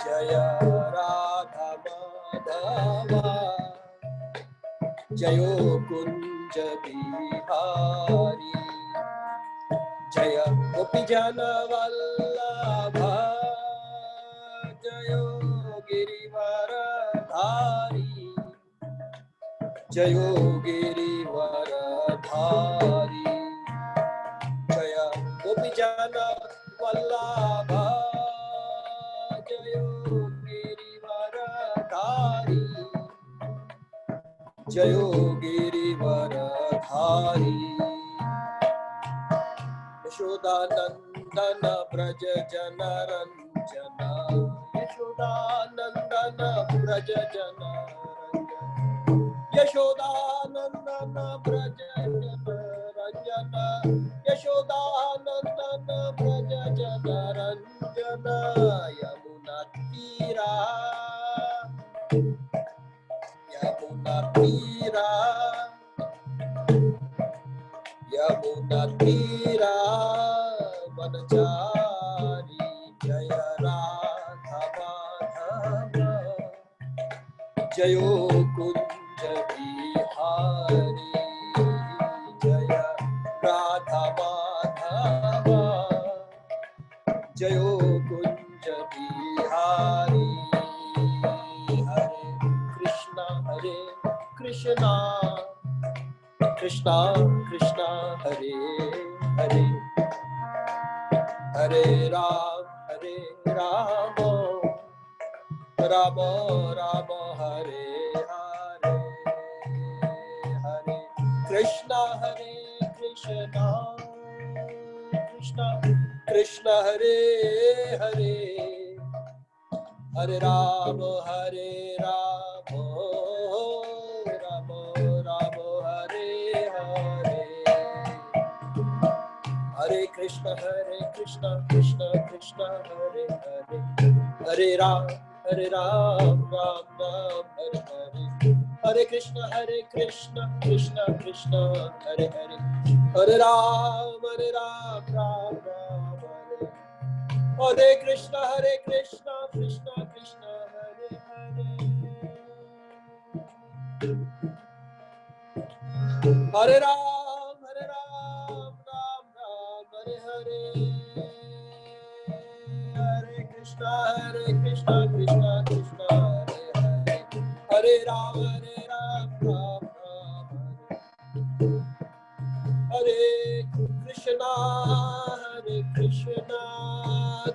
जय राधा माधवा जयो कुंज बिहारी जय गोपी जन वल्लभा जयो गिरिवर धारी जयो गिरिवर धारी जय गोपी जन वल्लभा जयो गिरिवर धारी जयो गिरिवर धारी यशोदानंदन ब्रज जन रंजन यशोदानंदन ब्रज जन रंजन यशोदानंदन ब्रज जन रंजन यशोदानंदन ब्रज जन रंजन यमुना तीरा यमुना तीरा यमुना तीरा वनचारी जय राधा माधव जयो कुंज बिहारी जय राधा माधव जयो कुंज बिहारी हरे कृष्णा कृष्णा कृष्णा हरे हरे हरे राम राम राम हरे हरे हरे कृष्णा कृष्णा कृष्णा हरे हरे हरे राम राम राम हरे हरे हरे कृष्णा कृष्णा कृष्णा हरे हरे हरे राम राम हरे हरे हरे कृष्णा कृष्णा कृष्णा हरे हरे हरे राम राम राम हरे हरे कृष्णा कृष्णा कृष्णा हरे हरे हरे राम राम हरे हरे हरे कृष्णा कृष्णा कृष्णा हरे हरे हरे राम राम हरे कृष्णा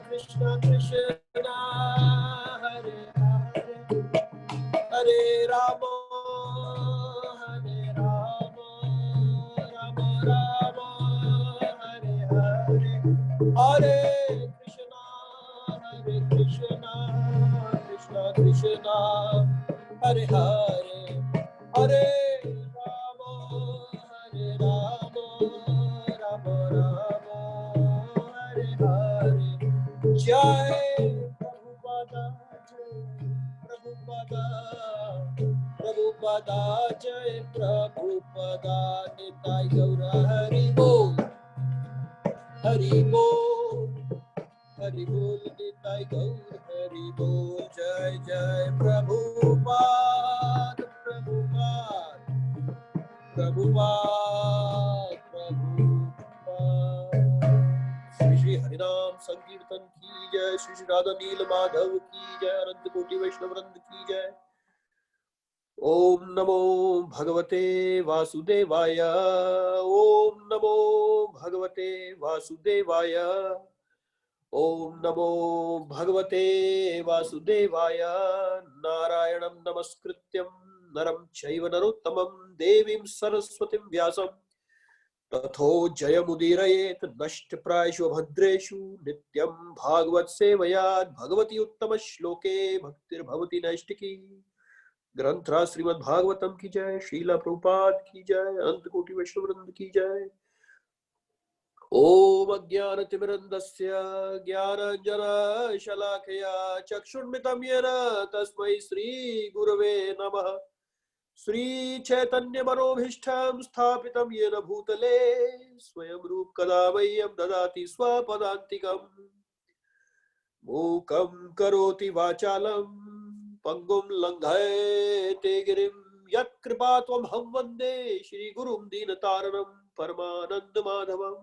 कृष्णा कृष्णा हरे हरे हरे राम राम हरे हरे हरे कृष्णा कृष्णा हरे हरे हरे राम राम हरे हरे जय प्रभुपदा जय प्रभुपदा निताय गौर हरि बोल निताय गौर हरि बोल जय जय प्रभुपाद श्री श्री हरिनाम संकीर्तन की जय श्री श्री राधा नील माधव की जय अनंत कोटि वैष्णव वृंद की जय। ओम नमो भगवते वासुदेवाय ओम नमो भगवते वासुदेवाय ओम नमो भगवते वासुदेवाय नारायणं नमस्कृत्यं नरं चैव नरोत्तमं देवीं सरस्वतीं व्यासं तथो जयमुदीरयेत् नष्टप्रायेषु भद्रेषु नित्यं भागवत सेवया भगवती उत्तम श्लोके भक्तिर्भवति नैष्टिकी। ग्रंथराज श्रीमद् भागवतम की जय। शीला प्रभुपाद की जय। अनंत कोटि वैष्णव वृंद की जय। ओम अज्ञानतिमिरन्धस्य ज्ञानाञ्जनशलाकया चक्षुर्मिलितं येन तस्मै श्रीगुरवे नमः। श्रीचैतन्यमनोभीष्टं स्थापितं येन भूतले स्वयं रूप कदा मह्यं ददाति स्वपदान्तिकम्। मूकं करोति वाचालं पंगुं लंघयते गिरिं यत्कृपात्वमहं वन्दे श्रीगुरुं दीनतारिणं परमानंद माधवम्।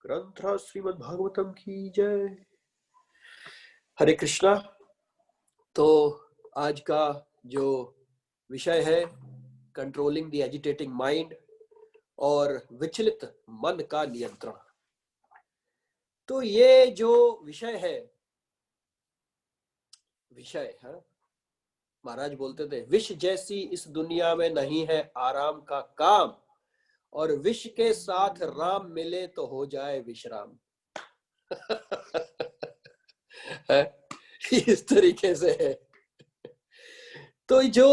ग्रंथ श्रीमद् भागवतम की जय। हरे कृष्णा। तो आज का जो विषय है कंट्रोलिंग द एजिटेटिंग माइंड और विचलित मन का नियंत्रण। तो ये जो विषय है महाराज बोलते थे विष जैसी इस दुनिया में नहीं है आराम का काम, और विष के साथ राम मिले तो हो जाए विश्राम। इस तरीके से है। तो जो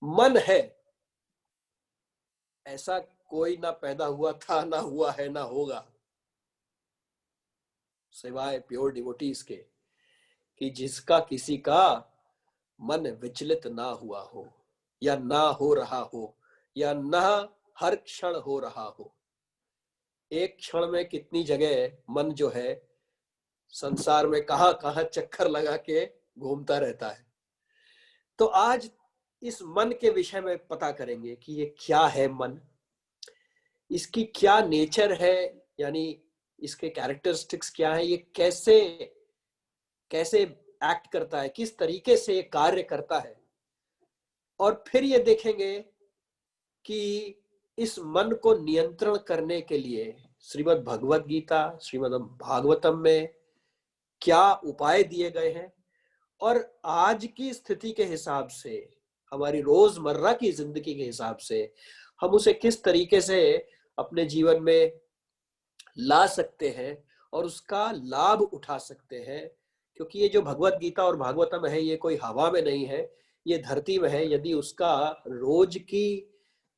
मन है, ऐसा कोई ना पैदा हुआ था, ना हुआ है, ना होगा, सिवाय प्योर डिवोटीज के, कि जिसका किसी का मन विचलित ना हुआ हो, या ना हो रहा हो, या ना हर क्षण हो रहा हो। एक क्षण में कितनी जगह मन जो है संसार में कहां कहां चक्कर लगा के घूमता रहता है। तो आज इस मन के विषय में पता करेंगे कि ये क्या है मन, इसकी क्या नेचर है, यानी इसके कैरेक्टरिस्टिक्स क्या है, ये कैसे कैसे एक्ट करता है, किस तरीके से ये कार्य करता है। और फिर ये देखेंगे कि इस मन को नियंत्रण करने के लिए श्रीमद् भगवत गीता, श्रीमद् भागवतम में क्या उपाय दिए गए हैं, और आज की स्थिति के हिसाब से, हमारी रोजमर्रा की जिंदगी के हिसाब से हम उसे किस तरीके से अपने जीवन में ला सकते हैं और उसका लाभ उठा सकते हैं। क्योंकि ये जो भगवत गीता और भागवतम है, ये कोई हवा में नहीं है, ये धरती में है। यदि उसका रोज की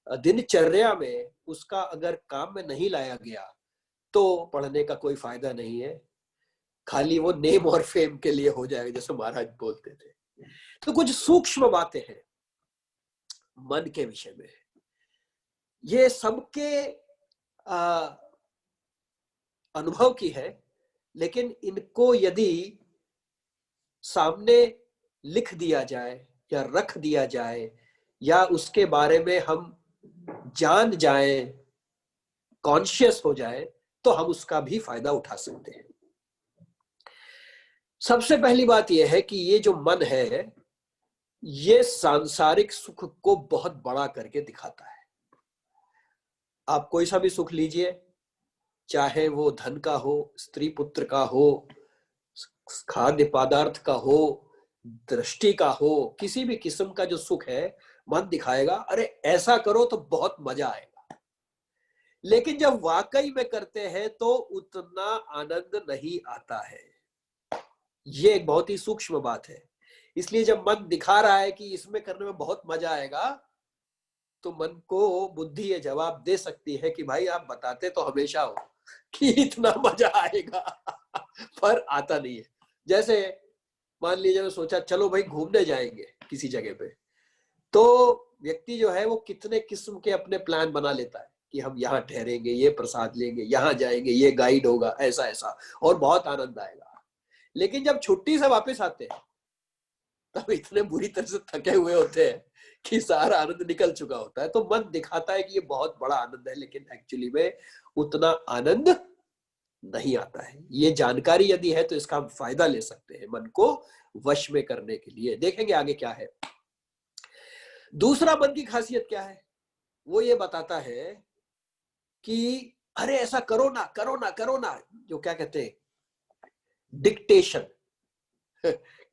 दिनचर्या में उसका अगर काम में नहीं लाया गया तो पढ़ने का कोई फायदा नहीं है, खाली वो नेम और फेम के लिए हो जाएगा, जैसे महाराज बोलते थे। तो कुछ सूक्ष्म बातें हैं मन के विषय में, ये सबके अनुभव की है, लेकिन इनको यदि सामने लिख दिया जाए या रख दिया जाए या उसके बारे में हम जान जाए, कॉन्शियस हो जाए, तो हम उसका भी फायदा उठा सकते हैं। सबसे पहली बात यह है कि ये जो मन है, ये सांसारिक सुख को बहुत बड़ा करके दिखाता है। आप कोई सा भी सुख लीजिए, चाहे वो धन का हो, स्त्री पुत्र का हो, खाद्य पदार्थ का हो, दृष्टि का हो, किसी भी किस्म का जो सुख है, मन दिखाएगा अरे ऐसा करो तो बहुत मजा आएगा। लेकिन जब वाकई में करते हैं तो उतना आनंद नहीं आता है। ये एक बहुत ही सूक्ष्म बात है। इसलिए जब मन दिखा रहा है कि इसमें करने में बहुत मजा आएगा, तो मन को बुद्धि ये जवाब दे सकती है कि भाई आप बताते तो हमेशा हो कि इतना मजा आएगा, पर आता नहीं है। जैसे मान लीजिए मैं सोचा चलो भाई घूमने जाएंगे किसी जगह पे, तो व्यक्ति जो है वो कितने किस्म के अपने प्लान बना लेता है कि हम यहाँ ठहरेंगे, ये प्रसाद लेंगे, यहाँ जाएंगे, ये गाइड होगा, ऐसा ऐसा, और बहुत आनंद आएगा। लेकिन जब छुट्टी से वापस आते हैं तब इतने बुरी तरह से थके हुए होते हैं कि सारा आनंद निकल चुका होता है। तो मन दिखाता है कि ये बहुत बड़ा आनंद है, लेकिन एक्चुअली में उतना आनंद नहीं आता है। ये जानकारी यदि है तो इसका हम फायदा ले सकते हैं मन को वश में करने के लिए। देखेंगे आगे क्या है। दूसरा मन की खासियत क्या है, वो ये बताता है कि अरे ऐसा करो ना, करो ना, करो ना, जो क्या कहते हैं डिक्टेशन,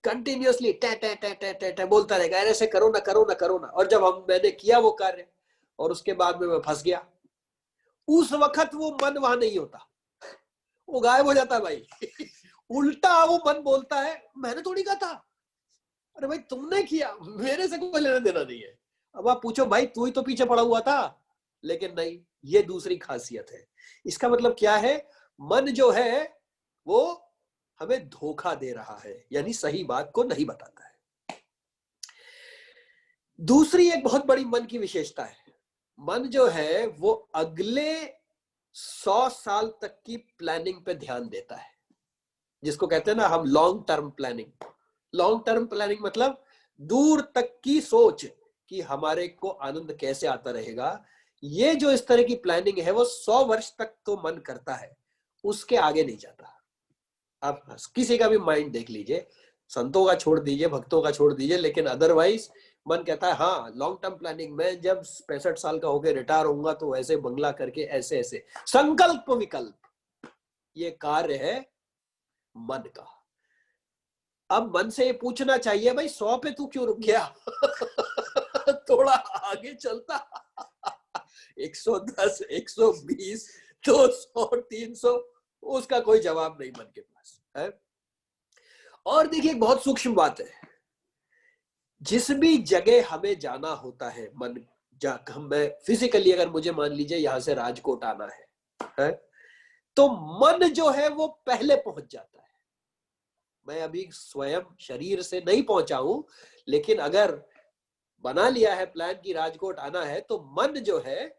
कंटिन्यूअसली टे टे टे टे टे टे बोलता रहेगा, ऐसे करो ना, करो ना, करो ना। और जब मैंने किया वो कार्य और उसके बाद में मैं फंस गया, उस वक्त वो मन वहां नहीं होता, वो गायब हो जाता है भाई। उल्टा वो मन बोलता है मैंने थोड़ी कहा था, अरे भाई तुमने किया, मेरे से कोई लेना देना नहीं है। अब आप पूछो भाई तू ही तो पीछे पड़ा हुआ था, लेकिन नहीं, ये दूसरी खासियत है। इसका मतलब क्या है, मन जो है वो हमें धोखा दे रहा है, यानी सही बात को नहीं बताता है। दूसरी एक बहुत बड़ी मन की विशेषता है, मन जो है वो अगले 100 साल तक की प्लानिंग पे ध्यान देता है। जिसको कहते हैं ना हम long term planning. Long term planning मतलब दूर तक की सोच कि हमारे को आनंद कैसे आता रहेगा। ये जो इस तरह की प्लानिंग है वो 100 वर्ष तक तो मन करता है, उसके आगे नहीं जाता। आप किसी का भी माइंड देख लीजिए, संतों का छोड़ दीजिए, भक्तों का छोड़ दीजिए, लेकिन अदरवाइज मन कहता है हाँ लॉन्ग टर्म प्लानिंग में जब 65 साल का होकर रिटायर होऊंगा तो ऐसे बंगला करके ऐसे ऐसे। संकल्प विकल्प ये कार्य है मन का। अब मन से ये पूछना चाहिए भाई 100 पे तू क्यों रुक गया? थोड़ा आगे चलता। 110, 120, 200, 300, उसका कोई जवाब नहीं मन के पास है। और देखिए एक बहुत सूक्ष्म बात है, जिस भी जगह हमें जाना होता है मन, मैं फिजिकली अगर मुझे मान लीजिए यहां से राजकोट आना है तो मन जो है वो पहले पहुंच जाता है। मैं अभी स्वयं शरीर से नहीं पहुंचा हूं, लेकिन अगर बना लिया है प्लान की राजकोट आना है तो मन जो है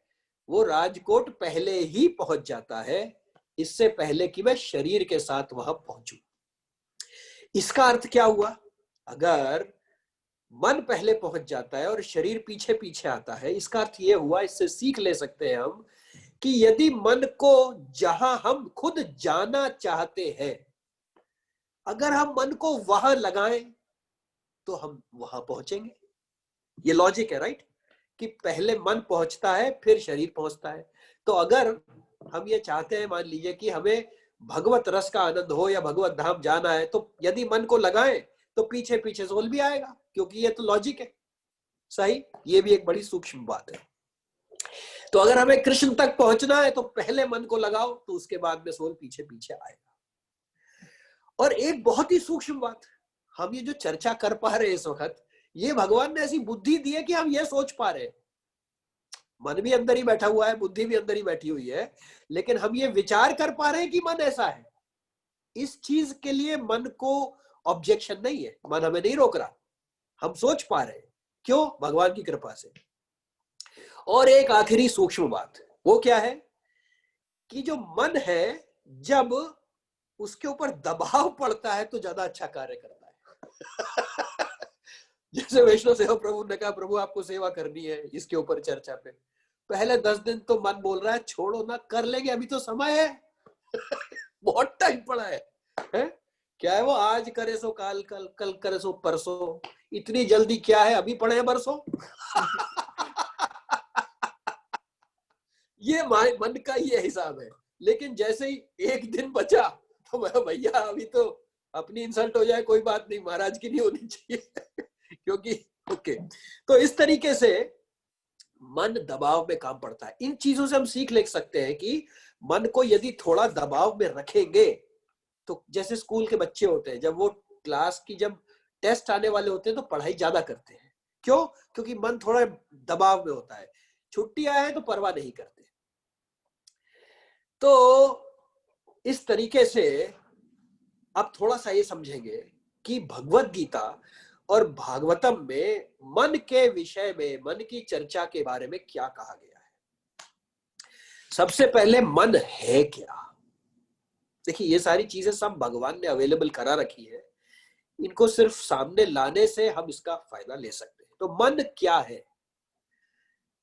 वो राजकोट पहले ही पहुंच जाता है, इससे पहले कि मैं शरीर के साथ वहां पहुंचूं। इसका अर्थ क्या हुआ? अगर मन पहले पहुंच जाता है और शरीर पीछे पीछे आता है, इसका अर्थ यह हुआ, इससे सीख ले सकते हैं हम कि यदि मन को जहां हम खुद जाना चाहते हैं, अगर हम मन को वहां लगाएं तो हम वहां पहुंचेंगे। ये लॉजिक है, राइट? कि पहले मन पहुंचता है फिर शरीर पहुंचता है। तो अगर हम ये चाहते हैं, मान लीजिए कि हमें भगवत रस का आनंद हो या भगवत धाम जाना है, तो यदि मन को लगाएं तो पीछे पीछे सोल भी आएगा, क्योंकि ये तो लॉजिक है। सही? ये भी एक बड़ी सूक्ष्म बात है। तो अगर हमें कृष्ण तक पहुंचना है तो पहले मन को लगाओ, तो उसके बाद में सोल पीछे पीछे आएगा। और एक बहुत ही सूक्ष्म बात, हम ये जो चर्चा कर पा रहे हैं इस वक्त, ये भगवान ने ऐसी बुद्धि दी है कि हम ये सोच पा रहे हैं। मन भी अंदर ही बैठा हुआ है, बुद्धि भी अंदर ही बैठी हुई है, लेकिन हम ये विचार कर पा रहे हैं कि मन ऐसा है। इस चीज के लिए मन को ऑब्जेक्शन नहीं है, मन हमें नहीं रोक रहा, हम सोच पा रहे हैं। क्यों? भगवान की कृपा से। और एक आखिरी सूक्ष्म बात, वो क्या है कि जो मन है जब उसके ऊपर दबाव पड़ता है तो ज्यादा अच्छा कार्य करता है। जैसे वैष्णव सेवा प्रभु ने कहा, प्रभु आपको सेवा करनी है, इसके ऊपर चर्चा पे पहले 10 दिन तो मन बोल रहा है छोड़ो ना, कर लेंगे, अभी तो समय है। बहुत टाइम पड़ा है? क्या है वो, आज करे सो काल, कल कल करे सो परसों, इतनी जल्दी क्या है, अभी पड़े हैं बरसों। ये मन का ये हिसाब है। लेकिन जैसे ही एक दिन बचा तो मैं, भैया अभी तो अपनी इंसल्ट हो जाए कोई बात नहीं, महाराज की नहीं होनी चाहिए। क्योंकि ओके, तो इस तरीके से मन दबाव में काम पड़ता है। इन चीजों से हम सीख ले सकते हैं कि मन को यदि थोड़ा दबाव में रखेंगे, तो जैसे स्कूल के बच्चे होते हैं, जब वो क्लास की जब टेस्ट आने वाले होते हैं तो पढ़ाई ज्यादा करते हैं। क्यों? क्योंकि मन थोड़ा दबाव में होता है। छुट्टी आया है तो परवाह नहीं करते। तो इस तरीके से अब थोड़ा सा ये समझेंगे कि भगवत गीता और भागवतम में मन के विषय में, मन की चर्चा के बारे में क्या कहा गया है। सबसे पहले मन है क्या? देखिए ये सारी चीजें सब भगवान ने अवेलेबल करा रखी है, इनको सिर्फ सामने लाने से हम इसका फायदा ले सकते हैं। तो मन क्या है?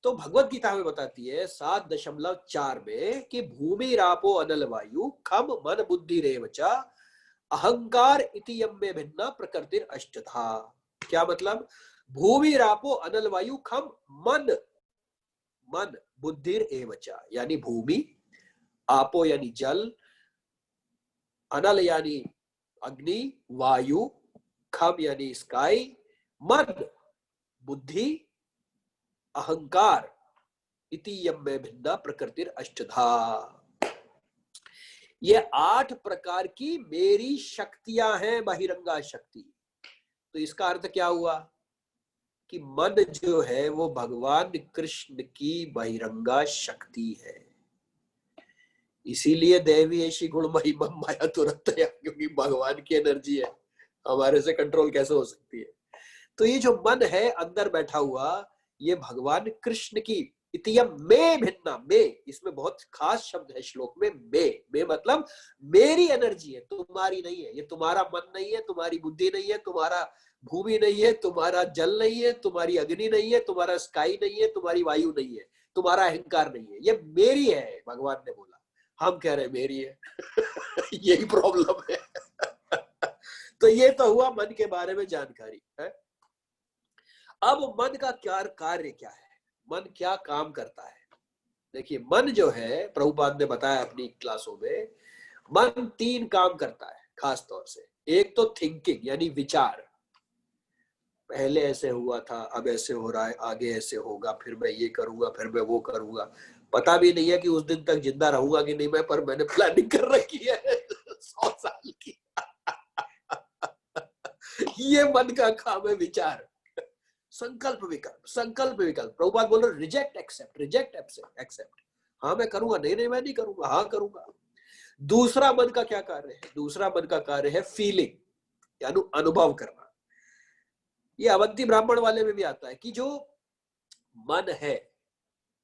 तो भगवत गीता हमें बताती है 7.4 में कि भूमि रापो अनल वायु खम मन बुद्धि रेवचा अहंकार इति यम में भिन्ना प्रकृतिर अष्टधा। क्या मतलब? भूमि रापो अनल वायु खम मन, मन बुद्धिर एवचा, यानी भूमि, आपो यानी जल, अनल यानी अग्नि, वायु, खम यानी स्काई, मन बुद्धि, अहंकार इति यम में भिन्ना प्रकृतिर अष्टधा। ये 8 प्रकार की मेरी शक्तियां हैं, बहिरंगा शक्ति। तो इसका अर्थ क्या हुआ कि मन जो है वो भगवान कृष्ण की बहिरंगा शक्ति है। इसीलिए देवी ऐसी गुण महिमा माया तुरंत, क्योंकि भगवान की एनर्जी है, हमारे से कंट्रोल कैसे हो सकती है। तो ये जो मन है अंदर बैठा हुआ, ये भगवान कृष्ण की इतियम में भिन्ना, में इसमें बहुत खास शब्द है श्लोक में। में मतलब मेरी एनर्जी है, तुम्हारी नहीं है। ये तुम्हारा मन नहीं है, तुम्हारी बुद्धि नहीं है, तुम्हारा भूमि नहीं है, तुम्हारा जल नहीं है, तुम्हारी अग्नि नहीं है, तुम्हारा स्काई नहीं है, तुम्हारी वायु नहीं है, तुम्हारा अहंकार नहीं है, ये मेरी है, भगवान ने बोला। हम कह रहे हैं मेरी है। यही प्रॉब्लम है। तो ये तो हुआ मन के बारे में जानकारी है। अब मन का क्या कार्य क्या है, मन क्या काम करता है? देखिए, मन जो है, प्रभुपाद ने बताया अपनी क्लासों में, मन 3 काम करता है खास तौर से। एक तो थिंकिंग यानी विचार, पहले ऐसे हुआ था, अब ऐसे हो रहा है, आगे ऐसे होगा, फिर मैं ये करूंगा, फिर मैं वो करूंगा। पता भी नहीं है कि उस दिन तक जिंदा रहूंगा कि नहीं मैं, पर मैंने प्लानिंग कर रखी है 100 साल की। ये मन का काम है, विचार, संकल्प विकल्प, संकल्प विकल्प। प्रभुपाद बोल रहे रिजेक्ट एक्सेप्ट, रिजेक्ट एक्सेप्ट। हाँ मैं करूंगा, नहीं नहीं मैं नहीं करूंगा, हाँ करूंगा। दूसरा मन का क्या कार्य है? दूसरा मन का कार्य है फीलिंग, यानी अनुभव करना। ये अवंती ब्राह्मण वाले में भी आता है कि जो मन है,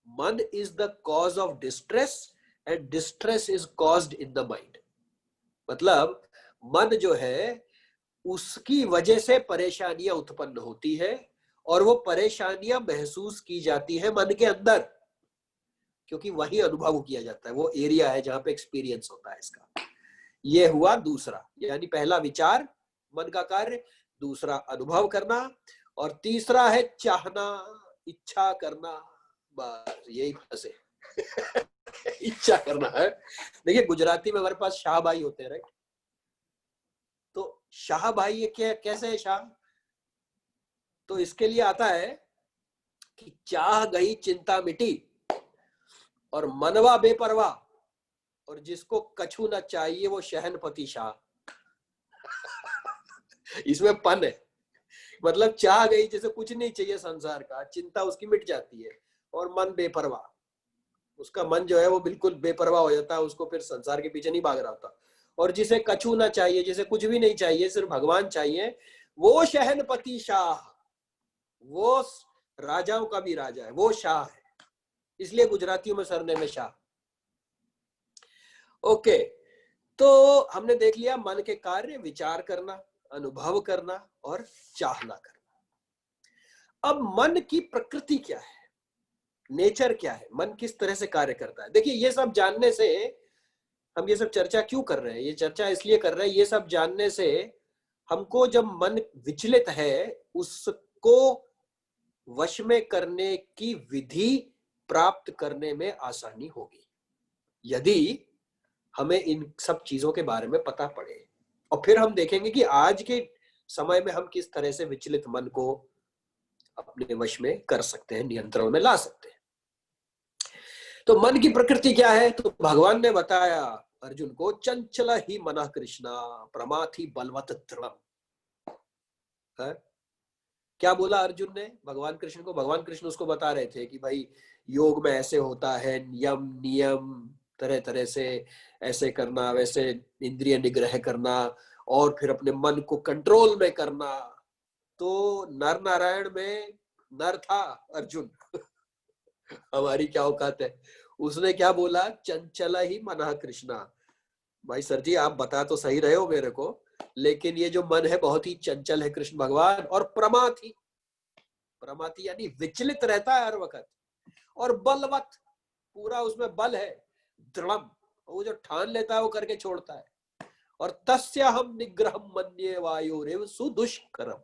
मन is the cause of distress and distress is caused in the mind. मतलब मन जो है, उसकी वजह से परेशानियां उत्पन्न होती है, और वो परेशानियां महसूस की जाती है मन के अंदर, क्योंकि वही अनुभव किया जाता है, वो एरिया है जहां पे एक्सपीरियंस होता है इसका। ये हुआ दूसरा, यानी पहला विचार मन का कार्य, दूसरा अनुभव करना, और तीसरा है चाहना, इच्छा करना। बस यही फंसे। इच्छा करना है। देखिए गुजराती में हमारे पास शाह भाई होते हैं, राइट? तो शाह भाई ये क्या, कैसे है शाह? तो इसके लिए आता है कि चाह गई चिंता मिटी और मनवा बेपरवाह, और जिसको कछु न चाहिए वो शहनपति शाह। इसमें पन है। मतलब चाह गई, जैसे कुछ नहीं चाहिए संसार का, चिंता उसकी मिट जाती है, और मन बेपरवाह, उसका मन जो है वो बिल्कुल बेपरवाह हो जाता है, उसको फिर संसार के पीछे नहीं भाग रहा होता। और जिसे कछु ना चाहिए, जिसे कुछ भी नहीं चाहिए, सिर्फ भगवान चाहिए, वो शहनपति शाह, वो राजाओं का भी राजा है, वो शाह है। इसलिए गुजरातियों में सरनेम है शाह। ओके, तो हमने देख लिया मन के कार्य, विचार करना, अनुभव करना और चाहना करना। अब मन की प्रकृति क्या है, नेचर क्या है, मन किस तरह से कार्य करता है? देखिए, ये सब जानने से, हम ये सब चर्चा क्यों कर रहे हैं? ये चर्चा इसलिए कर रहे हैं, ये सब जानने से हमको जब मन विचलित है, उसको वश में करने की विधि प्राप्त करने में आसानी होगी, यदि हमें इन सब चीजों के बारे में पता पड़े। और फिर हम देखेंगे कि आज के समय में हम किस तरह से विचलित मन को अपने वश में कर सकते हैं, नियंत्रण में ला सकते हैं। तो मन की प्रकृति क्या है? तो भगवान ने बताया अर्जुन को, चंचल ही मनः कृष्णा प्रमाथि बलवत दृढ़म। क्या बोला अर्जुन ने भगवान कृष्ण को? भगवान कृष्ण उसको बता रहे थे कि भाई योग में ऐसे होता है, नियम नियम तरह तरह से, ऐसे करना, वैसे इंद्रिय निग्रह करना, और फिर अपने मन को कंट्रोल में करना। तो नर नारायण में नर था अर्जुन। हमारी क्या औकात है? उसने क्या बोला? चंचल ही मनः कृष्णा। भाई सर जी, आप बता तो सही रहे हो मेरे को, लेकिन ये जो मन है बहुत ही चंचल है कृष्ण भगवान, और प्रमाथि, प्रमाथि यानी विचलित रहता है हर वक्त, और बलवत, पूरा उसमें बल है, दृढ़म, वो जो ठान लेता है वो करके छोड़ता है। और तस्य हम निग्रह मन्ये वायुरेव सुदुष्करम।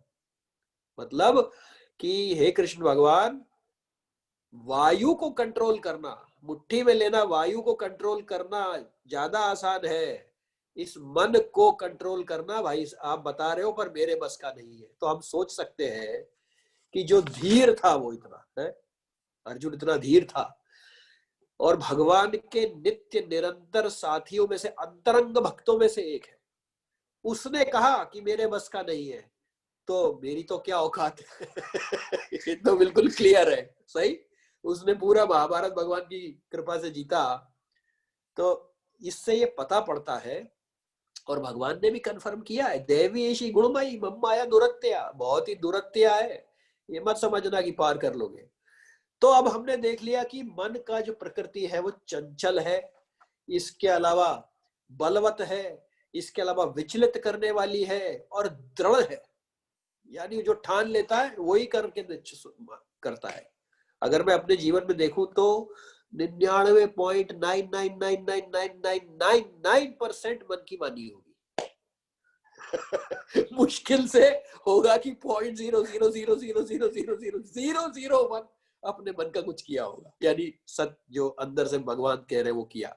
मतलब कि हे कृष्ण भगवान, वायु को कंट्रोल करना, मुट्ठी में लेना, वायु को कंट्रोल करना ज्यादा आसान है, इस मन को कंट्रोल करना भाई आप बता रहे हो पर मेरे बस का नहीं है। तो हम सोच सकते हैं कि जो धीर था वो इतना है, अर्जुन इतना धीर था, और भगवान के नित्य निरंतर साथियों में से, अंतरंग भक्तों में से एक है, उसने कहा कि मेरे बस का नहीं है, तो मेरी तो क्या औकात है। ये तो बिल्कुल क्लियर है, सही। उसने पूरा महाभारत भगवान की कृपा से जीता। तो इससे ये पता पड़ता है, और भगवान ने भी कंफर्म किया है, देवी ऐसी गुणमयी मम माया दुरत्या, बहुत ही दुरत्या है, ये मत समझना कि पार कर लोगे। तो अब हमने देख लिया कि मन का जो प्रकृति है वो चंचल है, इसके अलावा बलवत है, इसके अलावा विचलित करने वाली है और दृढ़ है, यानी जो ठान लेता है वही करके करता है। अगर मैं अपने जीवन में देखूं तो 99.9999999% मन की मानी होगी। मुश्किल से होगा कि 0.00000000001 अपने मन का कुछ किया होगा, यानी सत्य जो अंदर से भगवान कह रहे वो किया।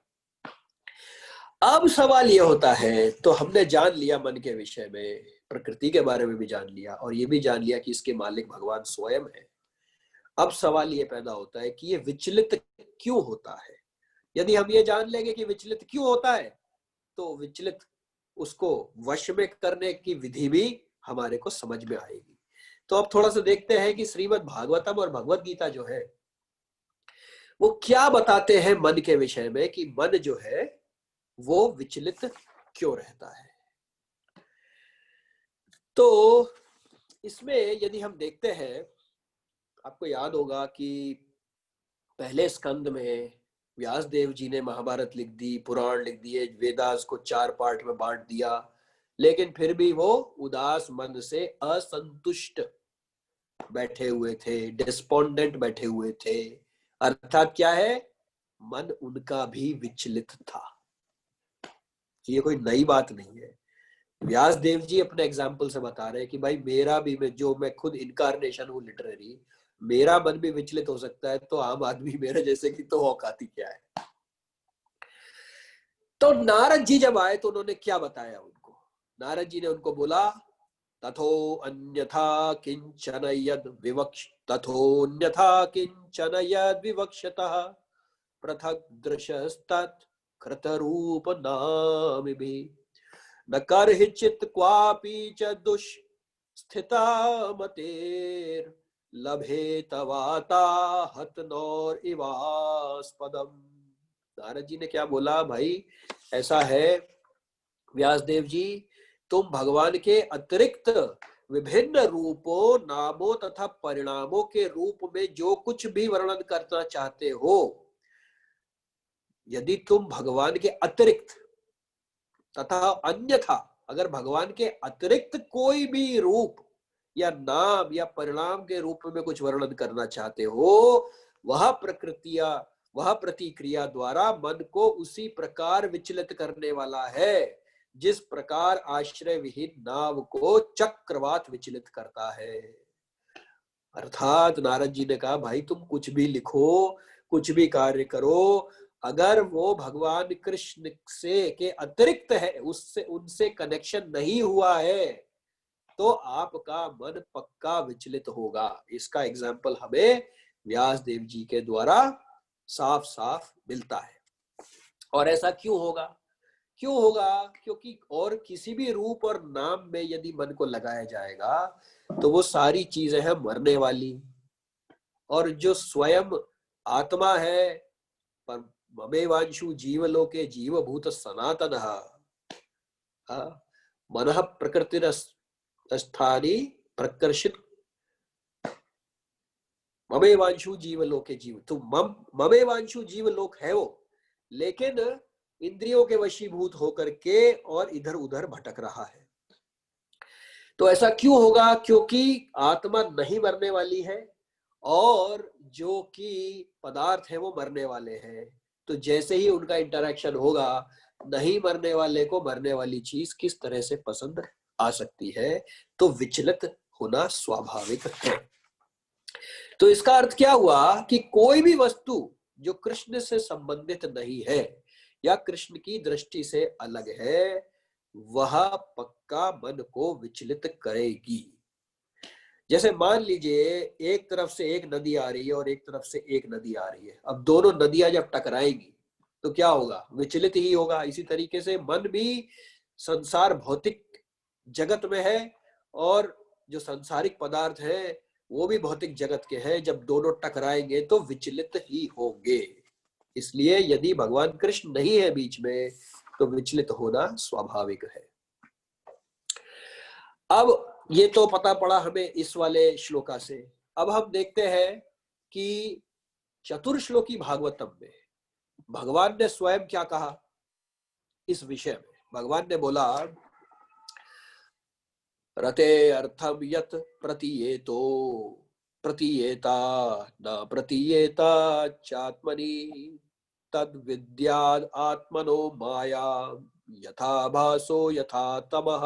अब सवाल ये होता है, तो हमने जान लिया मन के विषय में, प्रकृति के बारे में भी जान लिया और ये भी जान लिया कि इसके मालिक भगवान स्वयं है। अब सवाल ये पैदा होता है कि ये विचलित क्यों होता है। यदि हम ये जान लेंगे कि विचलित क्यों होता है, तो विचलित उसको वश में करने की विधि भी हमारे को समझ में आएगी। तो अब थोड़ा सा देखते हैं कि श्रीमद् भागवतम और भगवत गीता जो है वो क्या बताते हैं मन के विषय में, कि मन जो है वो विचलित क्यों रहता है। तो इसमें यदि हम देखते हैं, आपको याद होगा कि पहले स्कंद में व्यास देव जी ने महाभारत लिख दी, पुराण लिख दिए, वेदास को 4 पार्ट में बांट दिया, लेकिन फिर भी वो उदास मन से असंतुष्ट बैठे हुए थे, डिस्पोंडेंट बैठे हुए थे। अर्थात क्या है, मन उनका भी विचलित था। ये कोई नई बात नहीं है। व्यास देव जी अपने एग्जाम्पल से बता रहे हैं कि भाई मेरा भी, जो मैं खुद इनकारनेशन हूँ लिटरेरी, मेरा मन भी विचलित हो सकता है, तो आम आदमी मेरे जैसे की तो औकात ही क्या है। तो नारद जी जब आए तो उन्होंने क्या बताया उनको। नारद जी ने उनको बोला, तथो अन्यथा किंचन यद विवक्ष तथोन्यथा किंचन यद विवक्षतः पृथक दृशस्तत् कृतरूप नामिभि न करहिचित् क्वापि च दुष्स्थिता मतेर लभेत वाताहत नौर इवास्पदम। नारद जी ने क्या बोला, भाई ऐसा है व्यासदेव जी, तुम भगवान के अतिरिक्त विभिन्न रूपों, नामों तथा परिणामों के रूप में जो कुछ भी वर्णन करना चाहते हो, यदि तुम भगवान के अतिरिक्त तथा अन्यथा, अगर भगवान के अतिरिक्त कोई भी रूप या नाम या परिणाम के रूप में कुछ वर्णन करना चाहते हो, वह प्रतिक्रिया द्वारा मन को उसी प्रकार विचलित करने वाला है जिस प्रकार आश्रय विहीन नाव को चक्रवात विचलित करता है। अर्थात नारद जी ने कहा, भाई तुम कुछ भी लिखो, कुछ भी कार्य करो, अगर वो भगवान कृष्ण से के अतिरिक्त है, उससे उनसे कनेक्शन नहीं हुआ है, तो आपका मन पक्का विचलित होगा। इसका एग्जाम्पल हमें व्यास देव जी के द्वारा साफ साफ मिलता है। और ऐसा क्यों होगा? क्योंकि और किसी भी रूप और नाम में यदि मन को लगाया जाएगा तो वो सारी चीजें हैं मरने वाली, और जो स्वयं आत्मा है, पर ममेवांशु जीवलोके जीवभूत सनातनः मनः प्रकृतिरस्थानि प्रकर्षित ममेवांशु जीवलोके जीव, तो ममेवांशु जीवलोक है वो, लेकिन इंद्रियों के वशीभूत होकर के और इधर उधर भटक रहा है। तो ऐसा क्यों होगा? क्योंकि आत्मा नहीं मरने वाली है और जो कि पदार्थ है वो मरने वाले हैं। तो जैसे ही उनका इंटरेक्शन होगा, नहीं मरने वाले को मरने वाली चीज किस तरह से पसंद आ सकती है, तो विचलित होना स्वाभाविक है। तो इसका अर्थ क्या हुआ कि कोई भी वस्तु जो कृष्ण से संबंधित नहीं है या कृष्ण की दृष्टि से अलग है, वह पक्का मन को विचलित करेगी। जैसे मान लीजिए एक तरफ से एक नदी आ रही है और एक तरफ से एक नदी आ रही है, अब दोनों नदियां जब टकराएंगी तो क्या होगा? विचलित ही होगा। इसी तरीके से मन भी संसार भौतिक जगत में है और जो सांसारिक पदार्थ है वो भी भौतिक जगत के हैं, जब दोनों टकराएंगे तो विचलित ही होंगे। इसलिए यदि भगवान कृष्ण नहीं है बीच में तो विचलित होना स्वाभाविक है। अब ये तो पता पड़ा हमें इस वाले श्लोका से। अब हम देखते हैं कि चतुर्श्लोकी भागवतम में भगवान ने स्वयं क्या कहा इस विषय में? भगवान ने बोला, रते अर्थम यत प्रतीयेतो प्रतीयेता न प्रतीयेता चात्मनि तद विद्याद आत्मनो माया यथा भासो यथा तमः।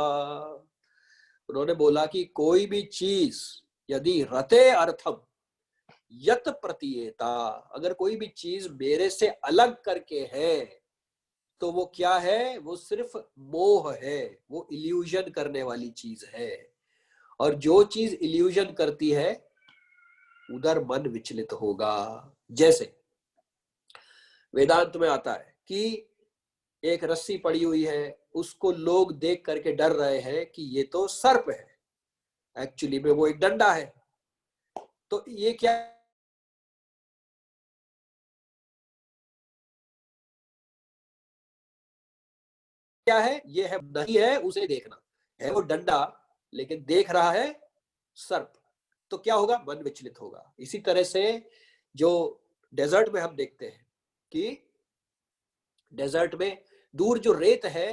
उन्होंने बोला कि कोई भी चीज यदि रते अर्थम यत प्रतीयेता, अगर कोई भी चीज मेरे से अलग करके है तो वो क्या है? वो सिर्फ मोह है, वो इल्यूजन करने वाली चीज है। और जो चीज इल्यूजन करती है उधर मन विचलित होगा। जैसे वेदांत में आता है कि एक रस्सी पड़ी हुई है, उसको लोग देख करके डर रहे हैं कि ये तो सर्प है, एक्चुअली में वो एक डंडा है। तो ये क्या क्या है? ये है नहीं है उसे देखना, है वो डंडा लेकिन देख रहा है सर्प। तो क्या होगा? मन विचलित होगा। इसी तरह से जो डेजर्ट में हम देखते हैं कि डेजर्ट में दूर जो रेत है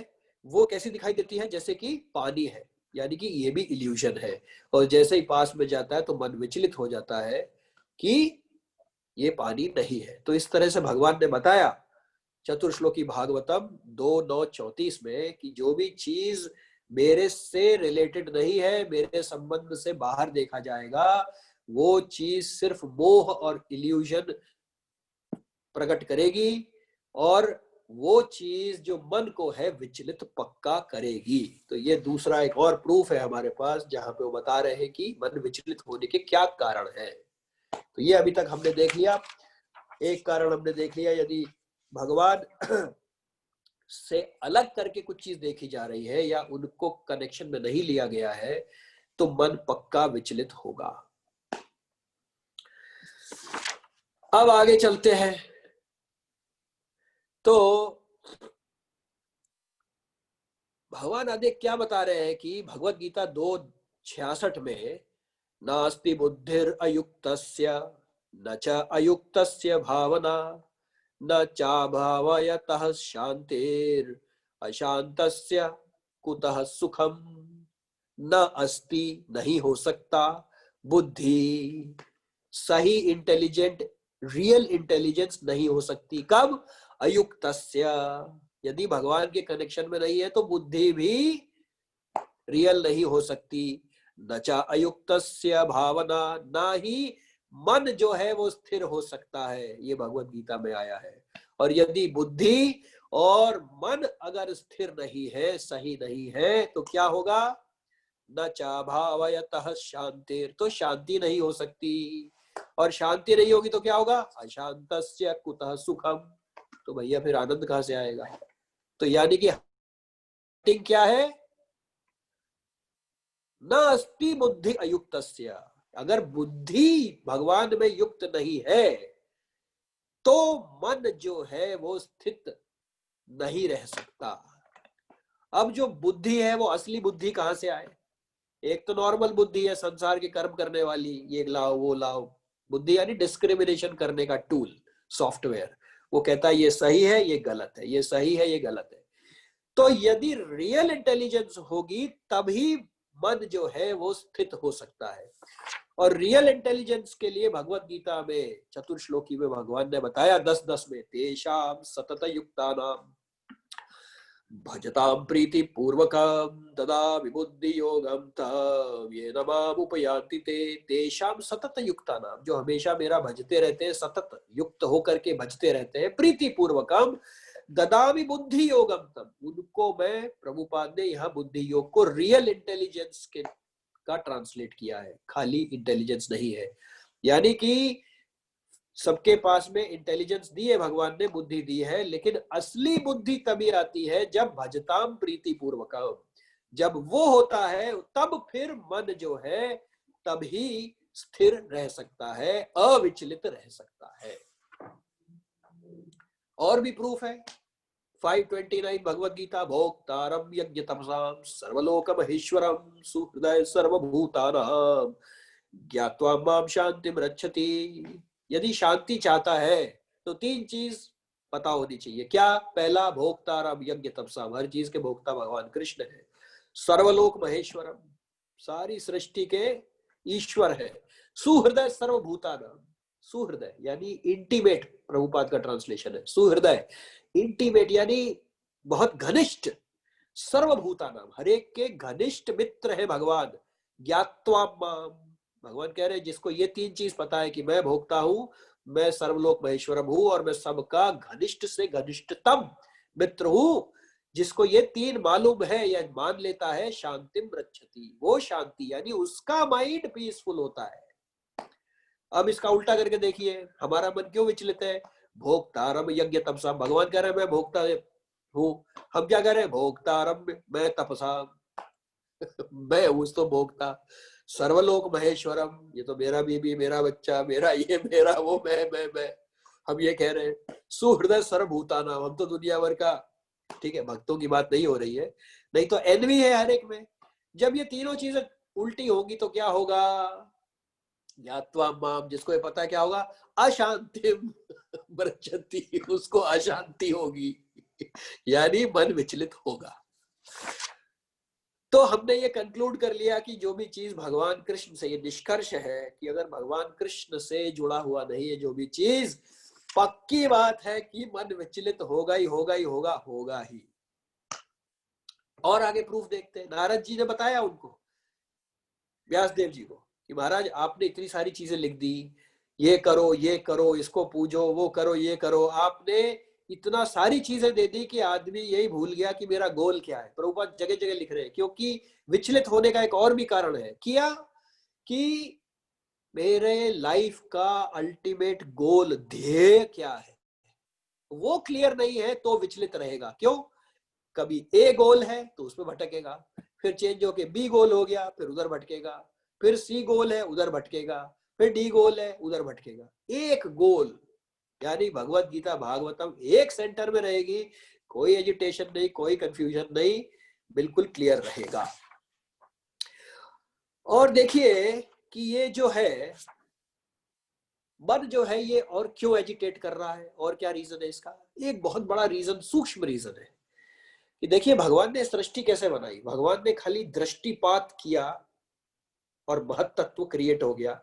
वो कैसी दिखाई देती है? जैसे कि पानी है, यानी कि ये भी इल्यूजन है। और जैसे ही पास में जाता है तो मन विचलित हो जाता है कि ये पानी नहीं है। तो इस तरह से भगवान ने बताया चतुर्श्लोकी भागवतम 2:9-34 में कि जो भी चीज मेरे से रिलेटेड नहीं है, मेरे संबंध से बाहर देखा जाएगा, वो चीज सिर्फ मोह और इल्यूजन प्रकट करेगी और वो चीज जो मन को है विचलित पक्का करेगी। तो ये दूसरा एक और प्रूफ है हमारे पास जहां पे वो बता रहे हैं कि मन विचलित होने के क्या कारण है। तो ये अभी तक हमने देख लिया, एक कारण हमने देख लिया, यदि भगवान से अलग करके कुछ चीज देखी जा रही है या उनको कनेक्शन में नहीं लिया गया है तो मन पक्का विचलित होगा। अब आगे चलते हैं। तो भगवान आगे क्या बता रहे हैं कि भगवत गीता 2:66 में नास्ति बुद्धिर अयुक्तस्य न च अयुक्तस्य भावना न चाभावयतः शांतिर अशांतस्य कुतः सुखम न अस्ति, नहीं हो सकता बुद्धि, सही इंटेलिजेंट रियल इंटेलिजेंस नहीं हो सकती। कब? अयुक्तस्य, यदि भगवान के कनेक्शन में नहीं है तो बुद्धि भी रियल नहीं हो सकती। न चा अयुक्तस्य भावना, ना ही मन जो है वो स्थिर हो सकता है, ये भगवत गीता में आया है। और यदि बुद्धि और मन अगर स्थिर नहीं है, सही नहीं है, तो क्या होगा? न चा भावयतः शांतिर, तो शांति नहीं हो सकती। और शांति नहीं होगी तो क्या होगा? अशांतस्य कुतः सुखम, तो भैया फिर आनंद कहां से आएगा? तो यानी कि क्या है? न अस्ति बुद्धि अयुक्तस्य, अगर बुद्धि भगवान में युक्त नहीं है तो मन जो है वो स्थित नहीं रह सकता। अब जो बुद्धि है वो असली बुद्धि कहां से आए? एक तो नॉर्मल बुद्धि है, संसार के कर्म करने वाली, ये लाओ वो लाओ। बुद्धि यानी डिस्क्रिमिनेशन करने का टूल, सॉफ्टवेयर। वो कहता है ये सही है, ये गलत है, ये सही है, ये गलत है। तो यदि रियल इंटेलिजेंस होगी तभी मन जो है वो स्थित हो सकता है। और रियल इंटेलिजेंस के लिए भगवत गीता में चतुर्श्लोकी में भगवान ने बताया 10:10 में, तेषाम सतत युक्तानाम भजताम प्रीति पूर्वकम तदा विबुद्धि योगम तम येन माम उपयान्ति ते। तेषाम सतत युक्तानाम, जो हमेशा मेरा भजते रहते हैं, सतत युक्त होकर के भजते रहते हैं, प्रीति पूर्वकम ददामि बुद्धि योगम तम, उनको मैं, प्रभुपाद ने यहाँ बुद्धि योग को रियल इंटेलिजेंस के का ट्रांसलेट किया है, खाली इंटेलिजेंस नहीं है। यानी कि सबके पास में इंटेलिजेंस दी है भगवान ने, बुद्धि दी है, लेकिन असली बुद्धि तभी आती है जब भजताम प्रीति पूर्वकम, जब वो होता है तब फिर मन जो है तभी स्थिर रह सकता है, अविचलित रह सकता है। और भी प्रूफ है 5:29 भगवत गीता, भोक्तारम यज्ञ तपसाम सर्वलोक महेश्वरम सुहृदय सर्वभूतानां ज्ञात्वा माम शांतिम रक्षति यदि शांति चाहता है तो 3 चीज पता होनी चाहिए। क्या? पहला, भोक्तारम यज्ञ तपसा, हर चीज के भोक्ता भगवान कृष्ण है। सर्वलोक महेश्वरम, सारी सृष्टि के ईश्वर है। सुहृदय सर्वभूतानाम, सुहृदय यानी इंटीमेट, प्रभुपाद का ट्रांसलेशन है सुहृदय, इंटीमेट यानी बहुत घनिष्ठ। सर्वभूतानाम, हर एक के घनिष्ठ मित्र है भगवान। ज्ञात्वा माम, भगवान कह रहे हैं जिसको ये 3 चीज पता है कि मैं भोक्ता हूं, मैं सर्वलोक महेश्वरम हूं और मैं सबका घनिष्ठ से घनिष्ठतम मित्र हूं, जिसको ये 3 मालूम है या मान लेता है, शांतिम रक्षति, वो शांति यानी उसका माइंड पीसफुल होता है। अब इसका उल्टा करके देखिए, हमारा मन क्यों विचलित है? भोक्तारम यज्ञ तपसा, भगवान कह रहे हैं मैं भोक्ता हूं, हम क्या कह रहे हैं? भोक्तारम, मैं तपसा मैं उस तो भोक्ता। सर्वलोक महेश्वरम, ये तो मेरा बीबी, मेरा बच्चा, मेरा ये, मेरा वो, मैं हम ये कह रहे हैं। सुहृदय सर्वभूताना, हम तो दुनिया भर का, ठीक है, भक्तों की बात नहीं हो रही है, नहीं तो एनवी है हर एक में। जब ये तीनों चीजें उल्टी होंगी तो क्या होगा? ज्ञात्वा माम, जिसको ये पता है क्या होगा? अशांति ब्रजति, उसको अशांति होगी यानी मन विचलित होगा। तो हमने ये कंक्लूड कर लिया कि जो भी चीज भगवान कृष्ण से, ये निष्कर्ष है कि अगर भगवान कृष्ण से जुड़ा हुआ नहीं है जो भी चीज, पक्की बात है कि मन विचलित होगा ही होगा ही होगा, होगा ही। और आगे प्रूफ देखते हैं। नारद जी ने बताया उनको, व्यासदेव जी को, कि महाराज आपने इतनी सारी चीजें लिख दी, ये करो, इसको पूजो, वो करो, ये करो, आपने इतना सारी चीजें दे दी कि आदमी यही भूल गया कि मेरा गोल क्या है। प्रभुपाद जगह जगह लिख रहे हैं, क्योंकि विचलित होने का एक और भी कारण है क्या, कि मेरे लाइफ का अल्टीमेट गोल, ध्येय क्या है, वो क्लियर नहीं है तो विचलित रहेगा। क्यों? कभी ए गोल है तो उसमें भटकेगा, फिर चेंज होके बी गोल हो गया, फिर उधर भटकेगा, फिर सी गोल है उधर भटकेगा, फिर डी गोल है उधर भटकेगा। एक गोल यानी भगवत गीता भागवतम एक सेंटर में रहेगी, कोई एजिटेशन नहीं, कोई कंफ्यूजन नहीं, बिल्कुल क्लियर रहेगा। और देखिए कि ये जो है मन जो है ये और क्यों एजिटेट कर रहा है और क्या रीजन है इसका। एक बहुत बड़ा रीजन, सूक्ष्म रीजन है कि देखिए भगवान ने सृष्टि कैसे बनाई। भगवान ने खाली दृष्टिपात किया और महत तत्व क्रिएट हो गया,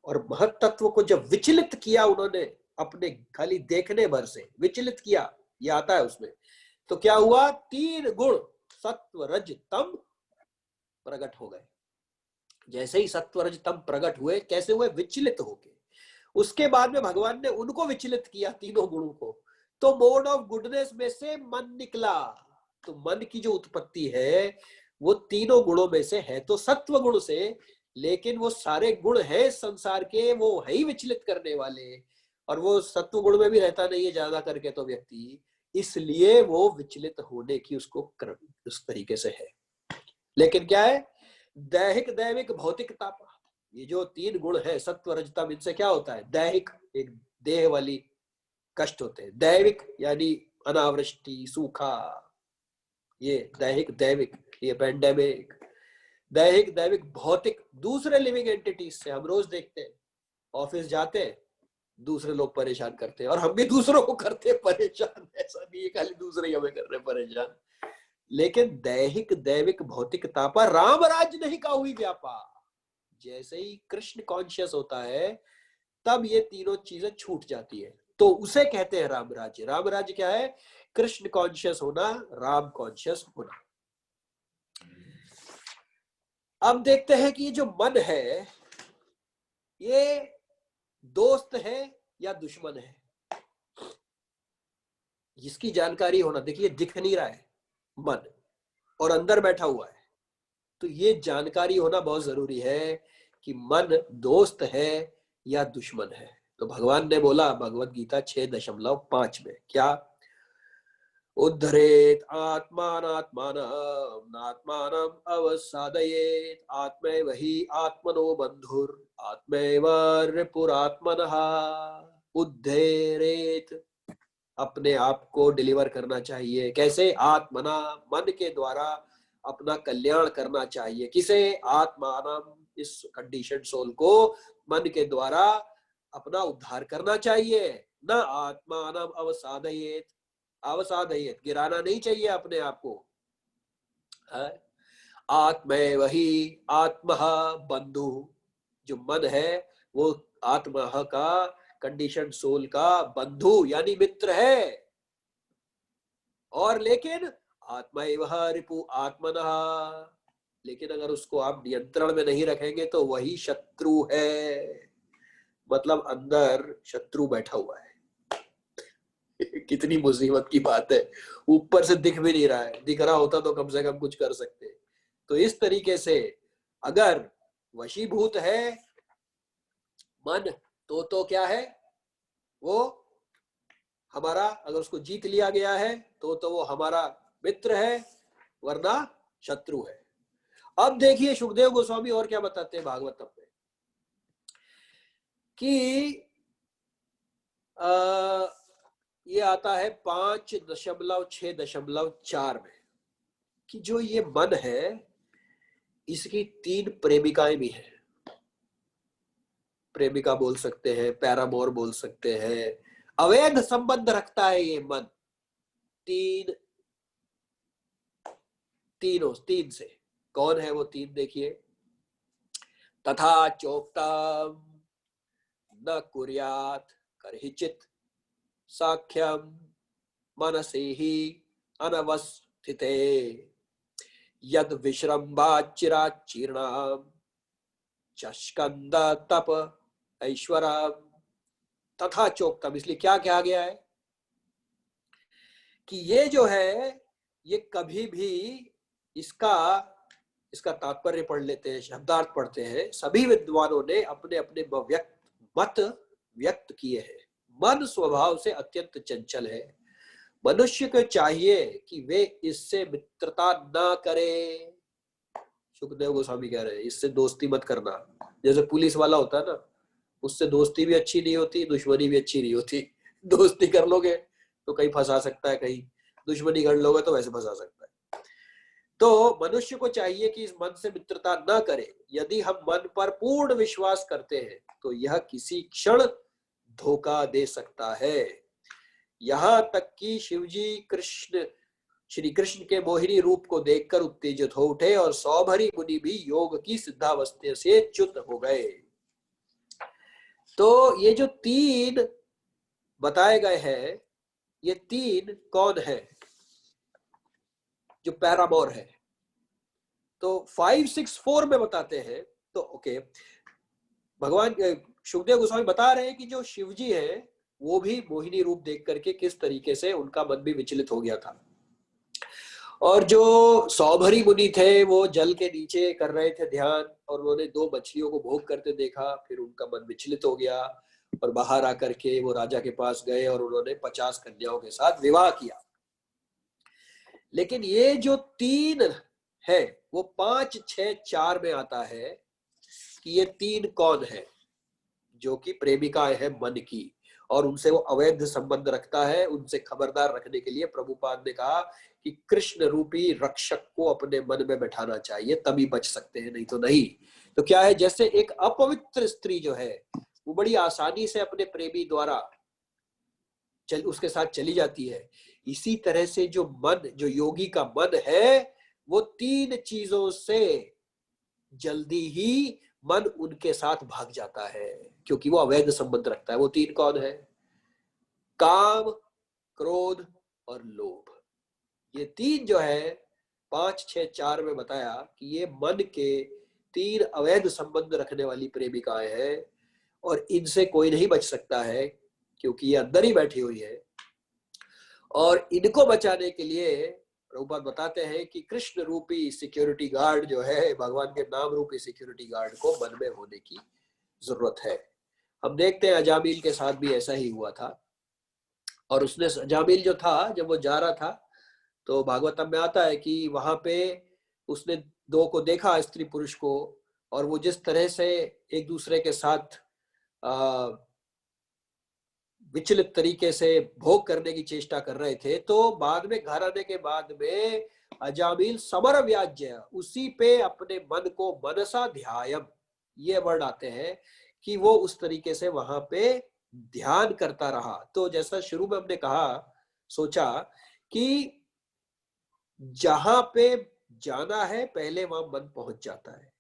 और महत तत्व को जब विचलित किया उन्होंने, अपने खाली देखने भर से विचलित किया, ये आता है उसमें, तो क्या हुआ? 3 गुण सत्व रज तम प्रकट हो गए। जैसे ही सत्व रज तम प्रकट हुए, कैसे हुए? विचलित होके। उसके बाद में भगवान ने उनको विचलित किया, तीनों गुणों को, तो मोड ऑफ गुडनेस में से मन निकला। तो मन की जो उत्पत्ति है वो तीनों गुणों में से है, तो सत्व गुण से, लेकिन वो सारे गुण है संसार के, वो है ही विचलित करने वाले, और वो सत्व गुण में भी रहता नहीं है ज्यादा करके तो व्यक्ति, इसलिए वो विचलित होने की उसको क्रम उस तरीके से है। लेकिन क्या है? दैहिक दैविक भौतिक ताप, ये जो 3 गुण है सत्व रजतम, इनसे क्या होता है? दैहिक, एक देह वाली कष्ट होते हैं। दैविक यानी अनावृष्टि, सूखा, ये दैहिक दैविक, ये पेंडेमिक। दैहिक दैविक भौतिक, दूसरे लिविंग एंटिटीज से हम रोज देखते हैं, ऑफिस जाते हैं, दूसरे लोग परेशान करते हैं, और हम भी दूसरों को करते हैं परेशान। ऐसा नहीं है खाली दूसरे ही हमें कर रहे हैं परेशान। लेकिन दैहिक दैविक भौतिक तापा राम राज नहीं का हुई व्यापा। जैसे ही कृष्ण कॉन्शियस होता है तब ये तीनों चीजें छूट जाती है, तो उसे कहते हैं राम राज्य। राम राज्य क्या है? कृष्ण कॉन्शियस होना, राम कॉन्शियस होना। अब देखते हैं कि ये जो मन है ये दोस्त है या दुश्मन है, इसकी जानकारी होना। देखिए दिख नहीं रहा है मन, और अंदर बैठा हुआ है, तो ये जानकारी होना बहुत जरूरी है कि मन दोस्त है या दुश्मन है। तो भगवान ने बोला भगवत गीता 6.5 में, क्या? उद्धरेत आत्मानात्मानम् नात्मानम् अवसादयेत आत्मैव हि आत्मनो बन्धुर आत्मैव रिपुरात्मनः। उद्धरेत, अपने आप को डिलीवर करना चाहिए। कैसे? आत्मना, मन के द्वारा अपना कल्याण करना चाहिए। किसे? आत्मानम, इस कंडीशन सोल को मन के द्वारा अपना उद्धार करना चाहिए। न आत्मानम अवसादयेत, अवसादयेत गिराना नहीं चाहिए अपने आप को। आत्मै वही आत्मा बंधु, जो मन है वो आत्मा का, कंडीशन सोल का बंधु यानी मित्र है। और लेकिन आत्मा वह रिपु आत्मनः, लेकिन अगर उसको आप नियंत्रण में नहीं रखेंगे तो वही शत्रु है, मतलब अंदर शत्रु बैठा हुआ है। कितनी मुसीबत की बात है, ऊपर से दिख भी नहीं रहा है, दिख रहा होता तो कम से कम कुछ कर सकते। तो इस तरीके से अगर वशीभूत है मन तो क्या है वो हमारा, अगर उसको जीत लिया गया है तो वो हमारा मित्र है, वरना शत्रु है। अब देखिए सुखदेव गोस्वामी और क्या बताते हैं भागवतम में कि ये आता है 5.6.4 में कि जो ये मन है इसकी 3 प्रेमिकाएं भी हैं। प्रेमिका बोल सकते हैं, पैरामोर बोल सकते हैं, अवैध संबंध रखता है ये मन तीन से। कौन है वो 3? देखिए, तथा चोक्तम न कुर्यात करहिचित साख्यम मनसे ही अनवस्थिते यद विश्रम्भाचिराचीर्णाम चस्कंद तप ऐश्वरम। तथा चोक्तम इसलिए क्या कहा गया है कि ये जो है ये कभी भी इसका तात्पर्य पढ़ लेते हैं, शब्दार्थ पढ़ते हैं। सभी विद्वानों ने अपने अपने मत व्यक्त किए हैं। मन स्वभाव से अत्यंत चंचल है, मनुष्य को चाहिए कि वे इससे मित्रता ना करे। सुखदेव गोस्वामी कह रहे हैं इससे दोस्ती मत करना। जैसे पुलिस वाला होता है ना, उससे दोस्ती भी अच्छी नहीं होती, दुश्मनी भी अच्छी नहीं होती। दोस्ती कर लोगे तो कहीं फंसा सकता है, कहीं दुश्मनी कर लोगे तो वैसे फंसा सकता है। तो मनुष्य को चाहिए कि इस मन से मित्रता न करे। यदि हम मन पर पूर्ण विश्वास करते हैं तो यह किसी क्षण धोखा दे सकता है। यहां तक कि शिवजी श्री कृष्ण के मोहिनी रूप को देखकर उत्तेजित हो उठे और सौभरी मुनि भी योग की सिद्धावस्था से च्युत हो गए। तो ये जो 3 बताए गए हैं, ये 3 कौन है? जो पैरामोर है। तो 5-6-4 में बताते हैं। तो ओके, भगवान सुखदेव गोस्वामी बता रहे हैं कि जो शिवजी है वो भी मोहिनी रूप देख करके किस तरीके से उनका मन भी विचलित हो गया था। और जो सौभरी मुनि थे वो जल के नीचे कर रहे थे ध्यान, और उन्होंने 2 मछलियों को भोग करते देखा, फिर उनका मन विचलित हो गया और बाहर आकर के वो राजा के पास गए और उन्होंने 50 कन्याओं के साथ विवाह किया। लेकिन ये जो 3 है वो 5-6-4 में आता है कि ये 3 कौन है? जो कि प्रेमिकाएं हैं मन की, और उनसे वो अवैध संबंध रखता है। उनसे खबरदार रखने के लिए प्रभुपाद ने कहा कि कृष्ण रूपी रक्षक को अपने मन में बैठाना चाहिए, तभी बच सकते हैं, नहीं तो नहीं। तो क्या है, जैसे एक अपवित्र स्त्री जो है वो बड़ी आसानी से अपने प्रेमी द्वारा उसके साथ चली जाती है, इसी तरह से जो मन, जो योगी का मन है वो 3 चीजों से जल्दी ही मन उनके साथ भाग जाता है, क्योंकि वो अवैध संबंध रखता है। वो 3 कौन है? काम, क्रोध और लोभ। ये 3 जो है 5-6-4 में बताया कि ये मन के 3 अवैध संबंध रखने वाली प्रेमिकाएं हैं, और इनसे कोई नहीं बच सकता है क्योंकि ये अंदर ही बैठी हुई है। और इनको बचाने के लिए प्रभुपाद बताते हैं कि कृष्ण रूपी सिक्योरिटी गार्ड जो है, भगवान के नाम रूपी सिक्योरिटी गार्ड को मन में होने की जरूरत है। हम देखते हैं अजामिल के साथ भी ऐसा ही हुआ था। और उसने, अजामिल जो था, जब वो जा रहा था तो भागवतम में आता है कि वहां पे उसने 2 को देखा, स्त्री पुरुष को, और वो जिस तरह से एक दूसरे के साथ विचलित तरीके से भोग करने की चेष्टा कर रहे थे, तो बाद में घर आने के बाद में अजामिल समर व्याज्य, उसी पे अपने मन को मनसा ध्यायम, ये वर्ड आते हैं कि वो उस तरीके से वहां पे ध्यान करता रहा। तो जैसा शुरू में हमने कहा, सोचा कि जहां पे जाना है पहले वहां मन पहुंच जाता है।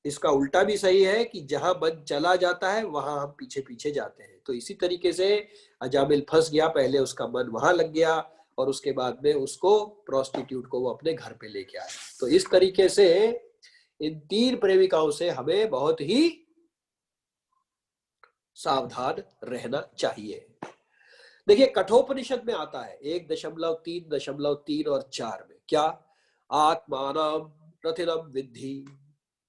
इसका उल्टा भी सही है कि जहां मन चला जाता है वहां हम पीछे पीछे जाते हैं। तो इसी तरीके से अजामिल फंस गया, पहले उसका मन वहां लग गया और उसके बाद में उसको प्रोस्टिट्यूट को वो अपने घर पे लेके आया। तो इस तरीके से इन 3 प्रेमिकाओं से हमें बहुत ही सावधान रहना चाहिए। देखिए कठोपनिषद में आता है 1.3, 3 और 4 में, क्या? आत्मानम रथिनम विद्धि।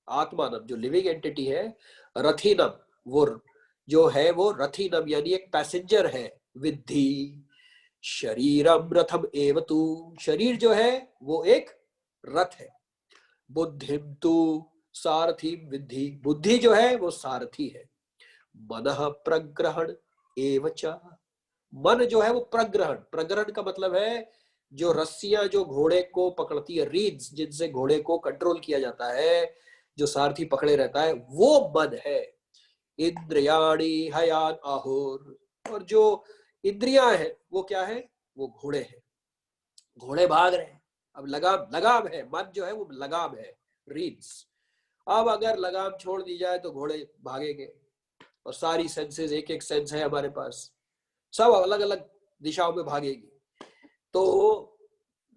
आत्मानम जो लिविंग एंटिटी है, रथिनम वो जो है वो रथिनम यानी एक पैसेंजर है, विद्धि शरीरम रथम एवतु, शरीर जो है वो एक रथ है। बुद्धिम तु सारथी विद्धि, बुद्धि जो है वो सारथी है। मनः प्रग्रहण एवच, मन जो है वो प्रग्रहण, प्रग्रहण का मतलब है जो रस्सियां जो घोड़े को पकड़ती है, रीड्स जिनसे घोड़े को कंट्रोल किया जाता है, जो सारथी पकड़े रहता है, वो मन है। इंद्रियाणि हयान आहुर, और जो इंद्रियां हैं वो क्या है? वो घोड़े हैं। घोड़े भाग रहे हैं, अब लगाम लगाम है, मन जो है वो लगाम है, रीड्स। अब अगर लगाम छोड़ दी जाए तो घोड़े भागेंगे। और सारी सेंसेस, एक एक सेंस है हमारे पास, सब अलग अलग दिशाओं में भागेगी। तो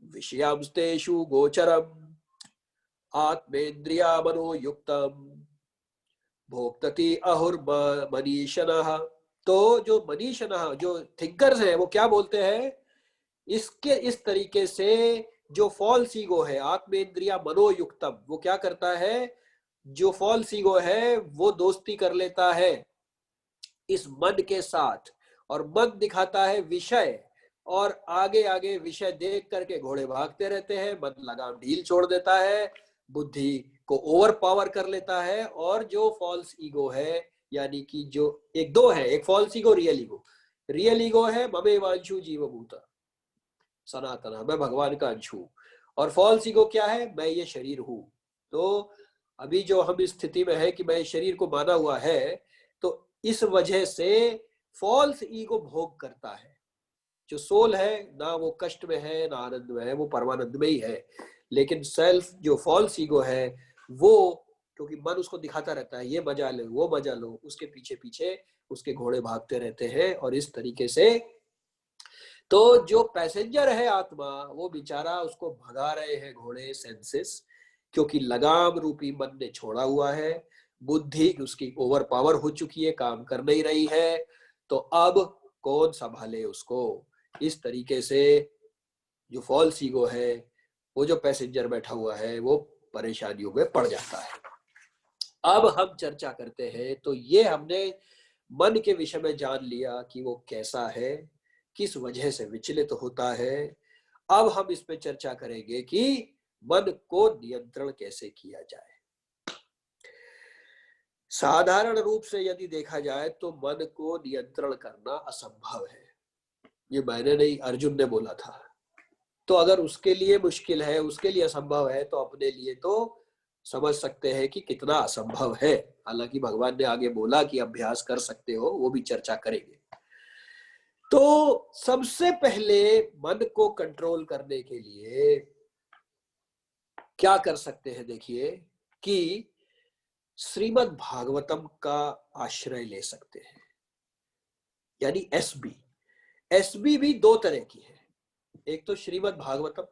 विषयांस्तेषु गोचरम आत्मेन्द्रिया मनो युक्तम भोक्तति अहुर मनीषणः। तो जो मनीषणः, जो थिंकर्स हैं, वो क्या बोलते हैं? इसके इस तरीके से जो फॉल्स ईगो है, आत्मेन्द्रिया मनोयुक्तम, वो क्या करता है? जो फॉल्स ईगो है वो दोस्ती कर लेता है इस मन के साथ, और मन दिखाता है विषय, और आगे आगे विषय देख करके घोड़े भागते रहते हैं। मन लगाम ढील छोड़ देता है, बुद्धि को ओवर पावर कर लेता है, और जो फॉल्स ईगो है, यानी कि जो एक दो है, एक false ego, real ego. Real ego है ममेवांशु जीवभूता सनातन, मैं भगवान का अंश हूं। और फॉल्स ईगो क्या है? मैं ये शरीर हूं। तो अभी जो हम इस स्थिति में है कि मैं शरीर को माना हुआ है, तो इस वजह से फॉल्स ईगो भोग करता है। जो सोल है ना वो कष्ट में है ना आनंद में है, वो परमानंद में ही है। लेकिन सेल्फ जो फॉल्स ईगो है वो, क्योंकि मन उसको दिखाता रहता है ये मजा लो वो मजा लो, उसके पीछे पीछे उसके घोड़े भागते रहते हैं। और इस तरीके से तो जो पैसेंजर है आत्मा, वो बेचारा उसको भगा रहे हैं घोड़े, सेंसेस, क्योंकि लगाम रूपी मन ने छोड़ा हुआ है। बुद्धि उसकी ओवर पावर हो चुकी है, काम कर नहीं रही है। तो अब कौन संभाले उसको? इस तरीके से जो फॉल्स ईगो है, वो जो पैसेंजर बैठा हुआ है, वो परेशानियों में पड़ जाता है। अब हम चर्चा करते हैं। तो ये हमने मन के विषय में जान लिया कि वो कैसा है, किस वजह से विचलित होता है। अब हम इस पे चर्चा करेंगे कि मन को नियंत्रण कैसे किया जाए। साधारण रूप से यदि देखा जाए तो मन को नियंत्रण करना असंभव है। ये मैंने नहीं, अर्जुन ने बोला था। तो अगर उसके लिए मुश्किल है, उसके लिए असंभव है, तो अपने लिए तो समझ सकते हैं कि कितना असंभव है। हालांकि भगवान ने आगे बोला कि अभ्यास कर सकते हो, वो भी चर्चा करेंगे। तो सबसे पहले मन को कंट्रोल करने के लिए क्या कर सकते हैं? देखिए कि श्रीमद् भागवतम का आश्रय ले सकते हैं, यानी एसबी। एसबी भी दो तरह की है। एक तो श्रीमद् भागवतम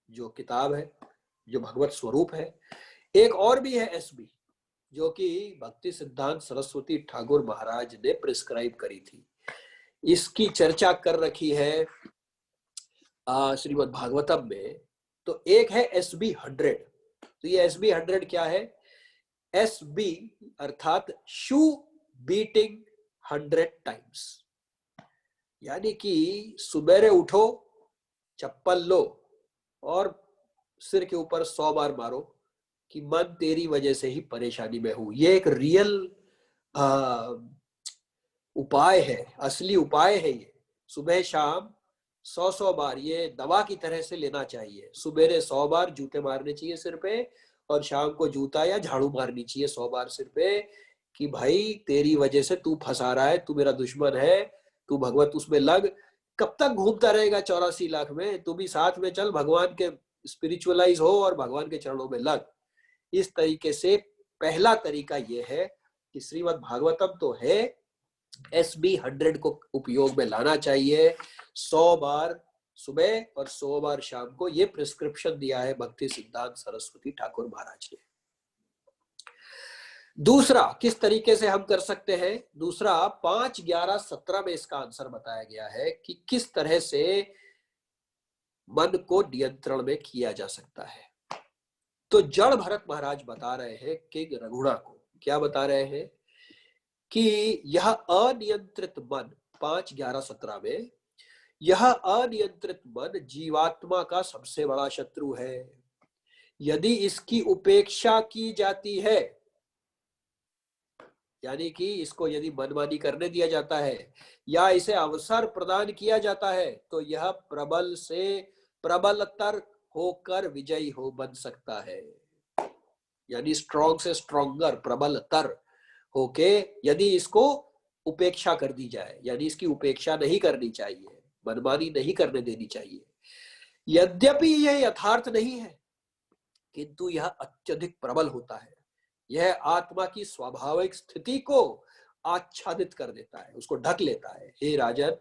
जो किताब है, जो भगवत स्वरूप है। एक और भी है एसबी, जो कि भक्ति सिद्धांत सरस्वती ठाकुर महाराज ने प्रिस्क्राइब करी थी। इसकी चर्चा कर रखी है श्रीमद् भागवतम में। तो एक है SB 100। तो ये SB 100 क्या है? SB अर्थात शू बीटिंग 100 टाइम्स, यानी कि सुबेरे उठो, चप्पल लो और सिर के ऊपर 100 बार मारो कि मन तेरी वजह से ही परेशानी में हूं। ये एक रियल उपाय है, असली उपाय है। ये सुबह शाम 100 बार ये दवा की तरह से लेना चाहिए। सुबेरे 100 बार जूते मारने चाहिए सिर पे, और शाम को जूता या झाड़ू मारनी चाहिए 100 बार सिर पे। कि भाई तेरी वजह से तू फंसा रहा है, तू मेरा दुश्मन है, तू भगवत उसमें लग। कब तक घूमता रहेगा 84 लाख में? तू भी साथ में चल, भगवान के स्पिरिचुअलाइज हो और भगवान के चरणों में लग। इस तरीके से पहला तरीका यह है कि श्रीमद् भागवतम तो है, SB 100 को उपयोग में लाना चाहिए। 100 बार सुबह और 100 बार शाम को, ये प्रिस्क्रिप्शन दिया है भक्ति सिद्धांत सरस्वती ठाकुर महाराज ने। दूसरा किस तरीके से हम कर सकते हैं? दूसरा 5, 11, 17 में इसका आंसर बताया गया है कि किस तरह से मन को नियंत्रण में किया जा सकता है। तो जड़ भरत महाराज बता रहे हैं किंग रघुड़ा को, क्या बता रहे हैं कि यह अनियंत्रित मन, 5, 11, 17 में, यह अनियंत्रित मन जीवात्मा का सबसे बड़ा शत्रु है। यदि इसकी उपेक्षा की जाती है, यानी कि इसको यदि मनमानी करने दिया जाता है या इसे अवसर प्रदान किया जाता है, तो यह प्रबल से प्रबलतर होकर विजयी हो बन सकता है। यानी स्ट्रॉन्ग से स्ट्रॉन्गर, प्रबलतर होके यदि इसको उपेक्षा कर दी जाए, यानी इसकी उपेक्षा नहीं करनी चाहिए, मनमानी नहीं करने देनी चाहिए। यद्यपि यह यथार्थ नहीं है, किंतु यह अत्यधिक प्रबल होता है। यह आत्मा की स्वाभाविक स्थिति को आच्छादित कर देता है, उसको ढक लेता है। हे राजन,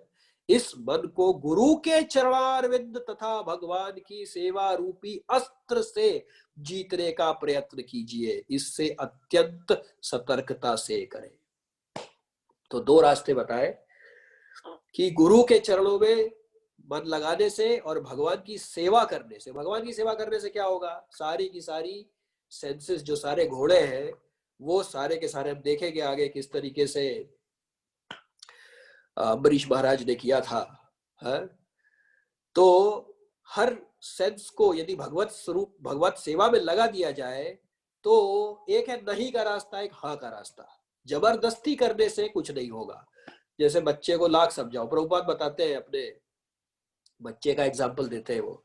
इस मन को गुरु के चरणारविंद तथा भगवान की सेवा रूपी अस्त्र से जीतने का प्रयत्न कीजिए। इससे अत्यंत सतर्कता से करें। तो 2 रास्ते बताए कि गुरु के चरणों में मन लगाने से और भगवान की सेवा करने से। भगवान की सेवा करने से क्या होगा? सारी की सारी सेंसेस, जो सारे घोड़े हैं, वो सारे के सारे हम देखेंगे आगे किस तरीके से अम्बरीश महाराज ने किया था, है? तो हर सेंस को यदि भगवत स्वरूप, भगवत सेवा में लगा दिया जाए, तो एक है नहीं का रास्ता, एक हाँ का रास्ता। जबरदस्ती करने से कुछ नहीं होगा। जैसे बच्चे को लाख समझाओ, प्रभुपाद बताते हैं, अपने बच्चे का एग्जाम्पल देते हैं वो,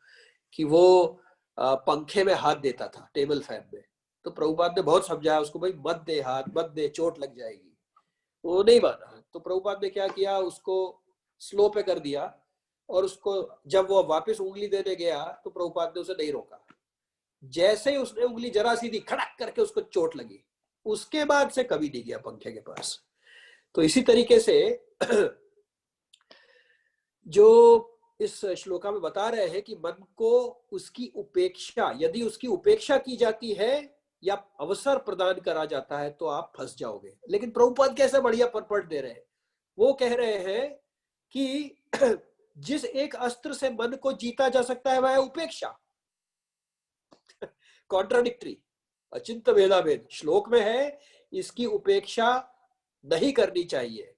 कि वो पंखे में हाथ देता था, टेबल फैन में। तो प्रभुपाद ने बहुत समझाया उसको, भाई मत दे हाथ, मत दे, चोट लग जाएगी। वो नहीं माना। तो प्रभुपाद ने क्या किया, उसको स्लो पे कर दिया, और उसको जब वो वापस उंगली देने गया तो प्रभुपाद ने उसे नहीं रोका। जैसे ही उसने उंगली जरा सी दी, खड़क करके उसको चोट लगी। उसके बाद से कभी नहीं गया पंखे के पास। तो इसी तरीके से जो इस श्लोका में बता रहे हैं कि मन को उसकी उपेक्षा, यदि उसकी उपेक्षा की जाती है या अवसर प्रदान करा जाता है, तो आप फंस जाओगे। लेकिन प्रभुपाद कैसे बढ़िया परपट दे रहे हैं। वो कह रहे हैं कि जिस एक अस्त्र से मन को जीता जा सकता है वह है उपेक्षा। कॉन्ट्राडिक्टरी, अचिंत्य भेदाभेद श्लोक में है, इसकी उपेक्षा नहीं करनी चाहिए।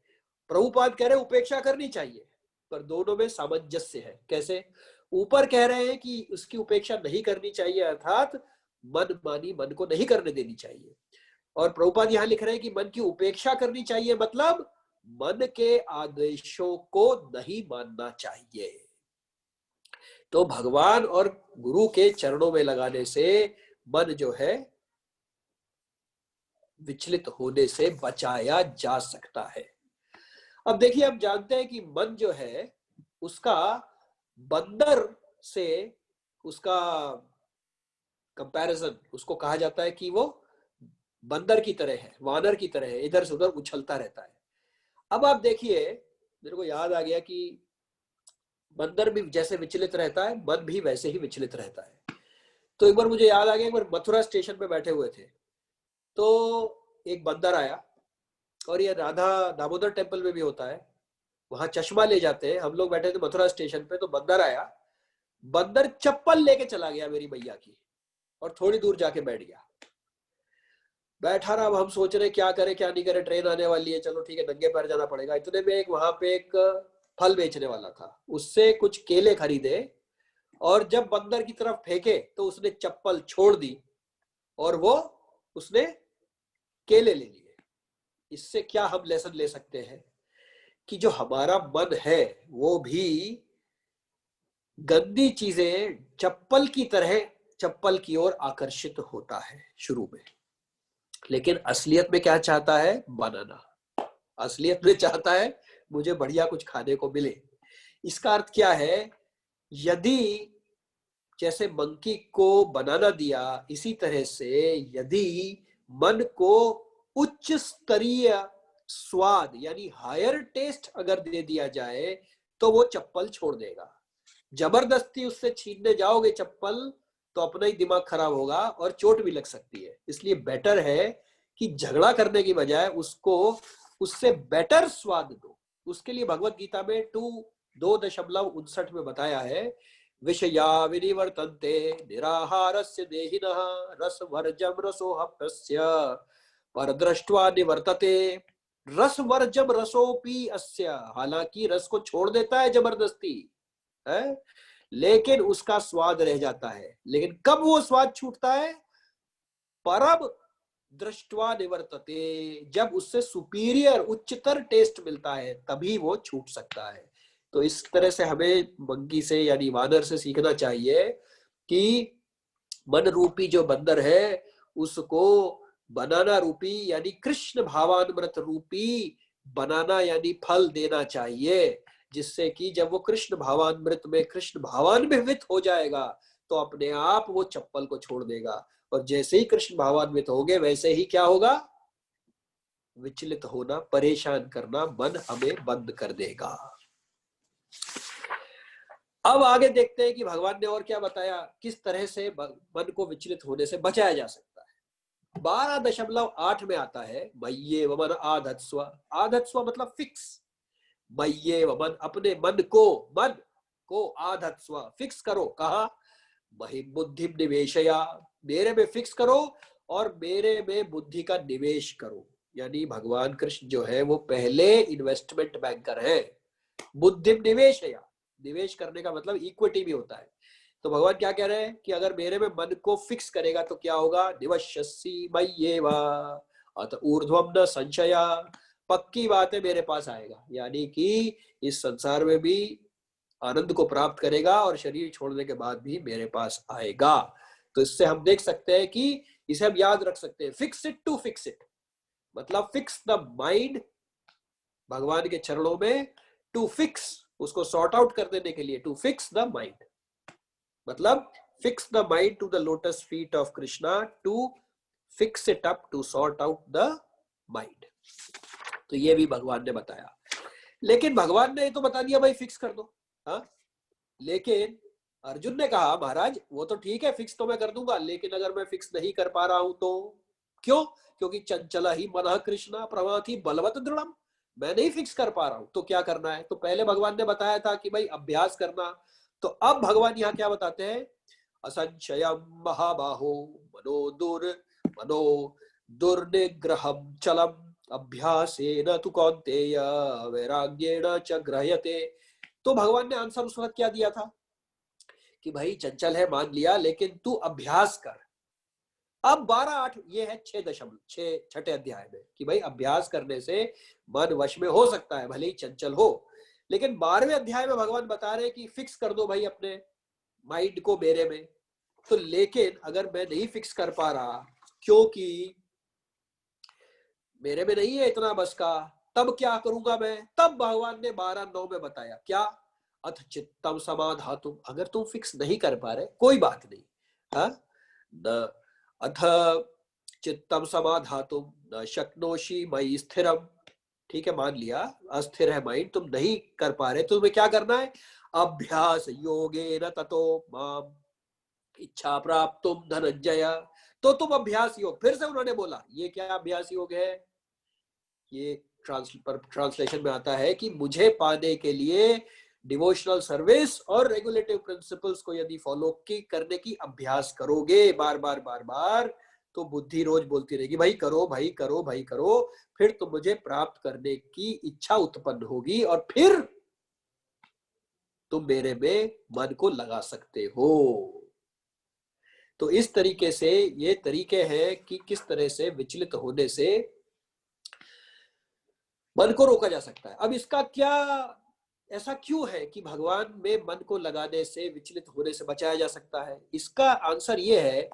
प्रभुपाद कह रहे उपेक्षा करनी चाहिए, पर दोनों में सामंजस्य है। कैसे? ऊपर कह रहे हैं कि उसकी उपेक्षा नहीं करनी चाहिए, अर्थात मनमानी मन को नहीं करने देनी चाहिए। और प्रभुपाद यहां लिख रहे हैं कि मन की उपेक्षा करनी चाहिए, मतलब मन के आदेशों को नहीं मानना चाहिए। तो भगवान और गुरु के चरणों में लगाने से मन जो है विचलित होने से बचाया जा सकता है। अब देखिए, हम जानते हैं कि मन जो है उसका बंदर से, उसका कंपैरिजन, उसको कहा जाता है कि वो बंदर की तरह है, वानर की तरह है, इधर से उधर उछलता रहता है। अब आप देखिए, मेरे को याद आ गया कि बंदर भी जैसे विचलित रहता है, मन भी वैसे ही विचलित रहता है। तो एक बार मुझे याद आ गया, एक बार मथुरा स्टेशन पे बैठे हुए थे, तो एक बंदर आया, और ये राधा दामोदर टेम्पल में भी होता है, वहां चश्मा ले जाते हैं। हम लोग बैठे थे मथुरा स्टेशन पे, तो बंदर आया, बंदर चप्पल लेके चला गया मेरी मैया की, और थोड़ी दूर जाके बैठ गया। बैठा रहा। अब हम सोच रहे क्या करे क्या नहीं करे, ट्रेन आने वाली है, चलो ठीक है नंगे पैर जाना पड़ेगा। इतने में एक वहां पे एक फल बेचने वाला था, उससे कुछ केले खरीदे, और जब बंदर की तरफ फेंके तो उसने चप्पल छोड़ दी और वो उसने केले ले लिए। इससे क्या हम लेसन ले सकते हैं कि जो हमारा मन है वो भी गंदी चीजें चप्पल की तरह चप्पल की ओर आकर्षित होता है शुरू में। लेकिन असलियत में क्या चाहता है? बनाना। असलियत में चाहता है मुझे बढ़िया कुछ खाने को मिले। इसका अर्थ क्या है? यदि जैसे मंकी को बनाना दिया, इसी तरह से यदि मन को उच्च स्तरीय स्वाद यानी हायर टेस्ट अगर दे दिया जाए तो वो चप्पल छोड़ देगा। जबरदस्ती उससे छीनने जाओगे चप्पल तो अपना ही दिमाग खराब होगा और चोट भी लग सकती है। इसलिए बेटर है कि झगड़ा करने की बजाय उसको उससे बेटर स्वाद दो। उसके लिए भगवत गीता में 2.59 में बताया है, विषया विनिवर्तन्ते निराहारस्य देहिनः रसवर्जम रसोहप्यस्य परदृष्ट्वा निवर्तते रसवर्जम रसोपि अस्य। हालांकि रस को छोड़ देता है जबरदस्ती है, लेकिन उसका स्वाद रह जाता है। लेकिन कब वो स्वाद छूटता है? परम दृष्टवा निवर्तते, जब उससे सुपीरियर उच्चतर टेस्ट मिलता है तभी वो छूट सकता है। तो इस तरह से हमें मंकी से यानी वानर से सीखना चाहिए कि मन रूपी जो बंदर है उसको बनाना रूपी यानी कृष्ण भावामृत रूपी बनाना यानी फल देना चाहिए, जिससे कि जब वो कृष्ण भावामृत में कृष्ण भावान्वित हो जाएगा तो अपने आप वो चप्पल को छोड़ देगा। और जैसे ही कृष्ण भावान्वित होंगे वैसे ही क्या होगा? विचलित होना, परेशान करना मन हमें बंद कर देगा। अब आगे देखते हैं कि भगवान ने और क्या बताया, किस तरह से मन को विचलित होने से बचाया जा सकता है। 12.8 में आता है, मय्ये वमन आधत्स्व। आधत्स्व मतलब फिक्स। मय्ये वमन, अपने मन को आधत्स्व, फिक्स करो। कहा? मही बुद्धि निवेशया, मेरे में फिक्स करो और मेरे में बुद्धि का निवेश करो। यानी भगवान कृष्ण जो है वो पहले इन्वेस्टमेंट बैंकर है। बुद्धि निवेशया, निवेश करने का मतलब इक्विटी भी होता है। तो भगवान क्या कह रहे हैं कि अगर मेरे में मन को फिक्स करेगा तो क्या होगा? निवश्यसि मय्येव अत ऊर्ध्वम न संशया, पक्की बात है मेरे पास आएगा। यानी कि इस संसार में भी आनंद को प्राप्त करेगा और शरीर छोड़ने के बाद भी मेरे पास आएगा। तो इससे हम देख सकते हैं कि इसे हम याद रख सकते हैं, fix it to fix it, मतलब फिक्स द माइंड भगवान के चरणों में, टू फिक्स, उसको सॉर्ट आउट कर देने के लिए, टू फिक्स द माइंड मतलब fix the mind to the lotus feet of Krishna, to fix it up, to sort out the mind. तो ये भी भगवान ने बताया। लेकिन भगवान ने तो बता दिया भाई फिक्स कर दो, हाँ, लेकिन अर्जुन ने कहा महाराज वो तो ठीक है फिक्स तो मैं कर दूंगा, लेकिन अगर मैं फिक्स नहीं कर पा रहा हूं तो? क्यों? क्योंकि चंचला ही मनः कृष्णा प्रमाथि बलवत दृढ़म, मैं नहीं फिक्स कर पा रहा हूं। तो क्या करना है? तो पहले भगवान ने बताया था कि भाई अभ्यास करना। तो अब भगवान यहाँ क्या बताते हैं? असंशयम महाबाहो मनो दुर्निग्रहम चलम अभ्यासेन तु कौन्तेय वैराग्येण च गृह्यते। तो भगवान ने आंसर उस वक्त क्या दिया था कि भाई चंचल है मान लिया, लेकिन तू अभ्यास कर। अब 12.8 ये है 6 अध्याय में कि भाई अभ्यास करने से मन वश में हो सकता है भले ही चंचल हो। लेकिन 12वें अध्याय में भगवान बता रहे कि फिक्स कर दो भाई अपने माइंड को मेरे में। तो लेकिन अगर मैं नहीं फिक्स कर पा रहा क्योंकि मेरे में नहीं है इतना बस का, तब क्या करूंगा मैं? तब भगवान ने 12.9 में बताया क्या? अथ चित्तम समाधातुम, अगर तुम फिक्स नहीं कर पा रहे कोई बात नहीं, हाँ, न अथ चित्तम समाधातुम न शक्नोषि मयि स्थिरम, ठीक है मान लिया अस्थिर है माइंड, तुम नहीं कर पा रहे, तो तुम्हें क्या करना है? अभ्यास योगेन ततो माम इच्छा प्राप्तुम धनंजय। तो तुम अभ्यास योग, फिर से उन्होंने बोला ये क्या अभ्यास योग है? ये ट्रांसलेशन में आता है कि मुझे पाने के लिए डिवोशनल सर्विस और रेगुलेटिव प्रिंसिपल्स को यदि फॉलो करने की अभ्यास करोगे बार बार बार बार, तो बुद्धि रोज बोलती रहेगी भाई करो भाई करो भाई करो, फिर तो मुझे प्राप्त करने की इच्छा उत्पन्न होगी और फिर तुम मेरे में मन को लगा सकते हो। तो इस तरीके से ये तरीके हैं कि किस तरह से विचलित होने से मन को रोका जा सकता है। अब इसका क्या, ऐसा क्यों है कि भगवान में मन को लगाने से विचलित होने से बचाया जा सकता है? इसका आंसर ये है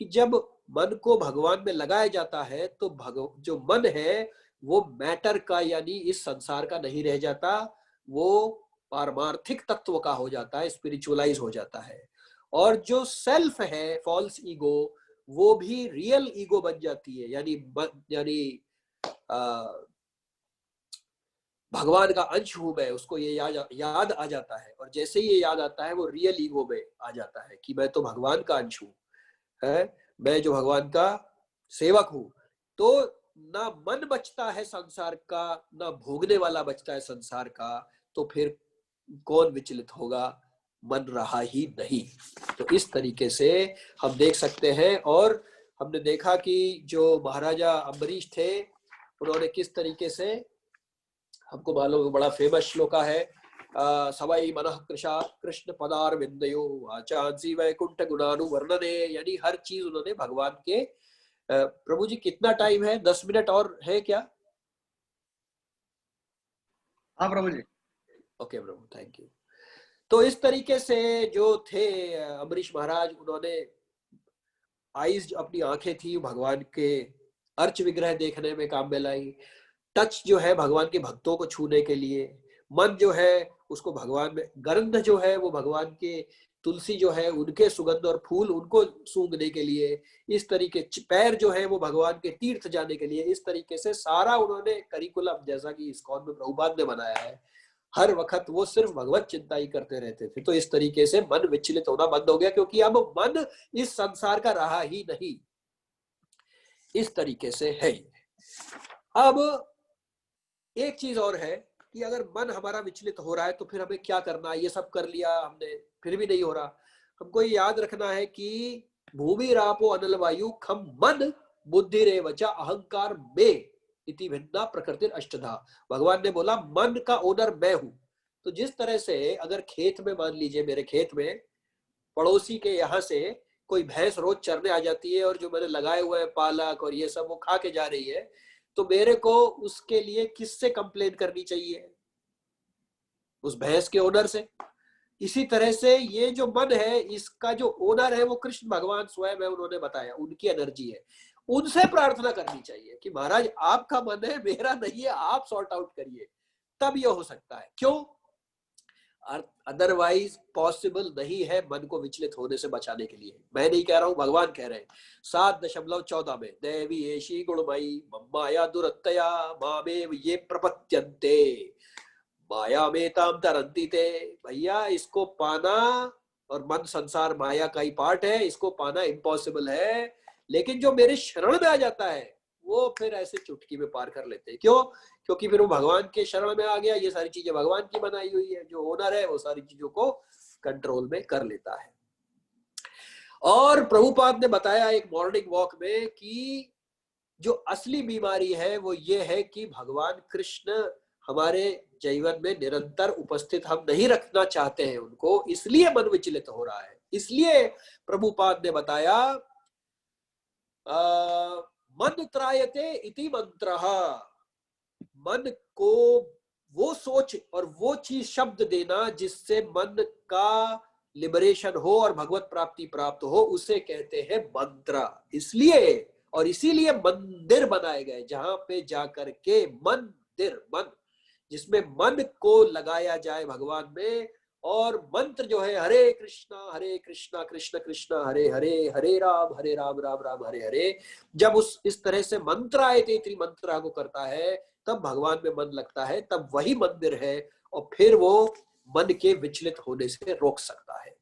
कि जब मन को भगवान में लगाया जाता है तो जो मन है वो मैटर का यानी इस संसार का नहीं रह जाता, वो पारमार्थिक तत्व का हो जाता है, स्पिरिचुअलाइज हो जाता है। और जो सेल्फ है, फॉल्स ईगो, वो भी रियल ईगो बन जाती है, यानी भगवान का अंश हूं मैं, उसको ये याद आ जाता है। और जैसे ही ये याद आता है वो रियल ईगो में आ जाता है कि मैं तो भगवान का अंश हूं, है, मैं जो भगवान का सेवक हूं। तो ना मन बचता है संसार का, ना भोगने वाला बचता है संसार का, तो फिर कौन विचलित होगा? मन रहा ही नहीं। तो इस तरीके से हम देख सकते हैं। और हमने देखा कि जो महाराजा अम्बरीश थे, उन्होंने किस तरीके से, हमको मालूम, बड़ा फेमस श्लोका है, सवै मनः कृशा कृष्ण पदार विंदयो आचांसी वैकुंठ गुणानु वर्णने, यानी हर चीज उन्होंने भगवान के। प्रभु जी कितना टाइम है? 10 मिनट और है क्या? हाँ प्रभु जी। ओके प्रभु, थैंक यू। तो इस तरीके से जो थे अम्बरीश महाराज, उन्होंने आईज, अपनी आंखें थी भगवान के अर्च विग्रह देखने में काम में लाई। टच जो है भगवान के भक्तों को छूने के लिए, मन जो है उसको भगवान में, गंध जो है वो भगवान के, तुलसी जो है उनके सुगंध और फूल उनको सूंघने के लिए, इस तरीके पैर जो है वो भगवान के तीर्थ जाने के लिए, इस तरीके से सारा उन्होंने करिकुलम, जैसा कि इस्कॉन में प्रभुपाद ने बनाया है, हर वक्त वो सिर्फ भगवत चिंता ही करते रहते थे। तो इस तरीके से मन विचलित होना बंद हो गया, क्योंकि अब मन इस संसार का रहा ही नहीं। इस तरीके से है। अब एक चीज और है कि अगर मन हमारा विचलित हो रहा है तो फिर हमें क्या करना है? ये सब कर लिया हमने, फिर भी नहीं हो रहा। हमको ये याद रखना है कि भूमि रापो अनल वायु खम मन बुद्धि रे वचा अहंकार में इति भिन्ना प्रकृति अष्टधा। भगवान ने बोला मन का ओनर मैं हूं। तो जिस तरह से अगर खेत में, मान लीजिए मेरे खेत में पड़ोसी के यहाँ से कोई भैंस रोज चरने आ जाती है और जो मैंने लगाए हुए हैं पालक और ये सब वो खा के जा रही है, तो मेरे को उसके लिए किससे कंप्लेन करनी चाहिए? उस भैंस के ओनर से। इसी तरह से ये जो मन है, इसका जो ओनर है वो कृष्ण भगवान स्वयं है, उन्होंने बताया, उनकी एनर्जी है। उनसे प्रार्थना करनी चाहिए कि महाराज आपका मन है, मेरा नहीं है, आप सॉर्ट आउट करिए, तब ये हो सकता है। क्यों? अदरवाइज पॉसिबल नहीं है मन को विचलित होने से बचाने के लिए। मैं नहीं कह रहा हूं, भगवान कह रहे हैं 7.14 में, देवी एशी गुणमयी माया दुरत्तया मामेव ये प्रपत्यन्ते माया में ताम तरंती थे। भैया इसको पाना, और मन संसार माया का ही पार्ट है, इसको पाना इम्पॉसिबल है। लेकिन जो मेरे शरण में आ जाता है वो फिर ऐसे चुटकी में पार कर लेते हैं। क्यों? क्योंकि फिर वो भगवान के शरण में आ गया, ये सारी चीजें भगवान की बनाई हुई है, जो ओनर है वो सारी चीजों को कंट्रोल में कर लेता है। और प्रभुपाद ने बताया एक मॉर्निंग वॉक में कि जो असली बीमारी है वो ये है कि भगवान कृष्ण हमारे जीवन में निरंतर उपस्थित हम नहीं रखना चाहते हैं उनको, इसलिए मन विचलित हो रहा है। इसलिए प्रभुपाद ने बताया मन त्रायते इति मंत्रः, मन को वो सोच और वो चीज शब्द देना जिससे मन का लिबरेशन हो और भगवत प्राप्ति प्राप्त हो, उसे कहते हैं मंत्र। इसलिए और इसीलिए मंदिर बनाए गए, जहां पे जाकर के मंदिर, मन जिसमें मन को लगाया जाए भगवान में। और मंत्र जो है हरे कृष्णा कृष्ण कृष्ण हरे हरे, हरे राम राम राम हरे हरे, जब इस तरह से मंत्र आए थे मंत्रा को करता है, तब भगवान में मन लगता है, तब वही मंदिर है। और फिर वो मन के विचलित होने से रोक सकता है।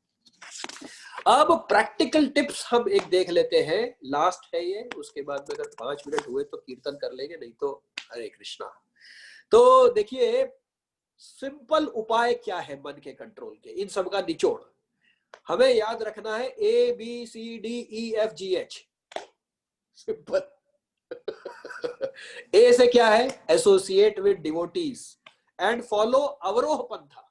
अब प्रैक्टिकल टिप्स हम एक देख लेते हैं, लास्ट है ये, उसके बाद में अगर 5 मिनट हुए तो कीर्तन कर लेंगे, नहीं तो हरे कृष्णा। तो देखिए सिंपल उपाय क्या है मन के कंट्रोल के, इन सब का निचोड़ हमें याद रखना है, ABCDEFGH। सिंपल। ए से क्या है? Associate with devotees and follow अवरोह पंथा।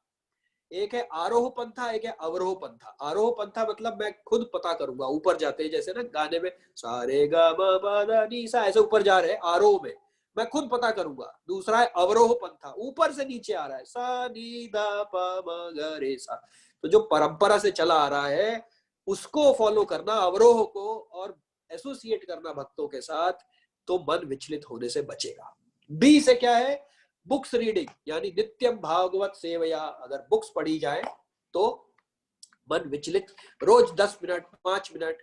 एक है आरोह पंथा, एक है अवरोह पंथा। आरोह पंथा मतलब मैं खुद पता करूंगा, ऊपर जाते हैं, जैसे ना गाने में सारे गा मा पा धा नी सा, ऐसे ऊपर जा रहे हैं आरोह में, मैं खुद पता करूंगा। दूसरा है अवरोह पंथा, ऊपर से नीचे आ रहा है, सा नी धा पा मा गा रे सा। तो जो परंपरा से चला आ रहा है उसको फॉलो करना, अवरोह को, और एसोसिएट करना भक्तों के साथ, तो मन विचलित होने से बचेगा। बी से क्या है? बुक्स रीडिंग, यानी नित्यम भागवत सेवया, अगर बुक्स पढ़ी जाए तो मन विचलित, रोज 10 मिनट 5 मिनट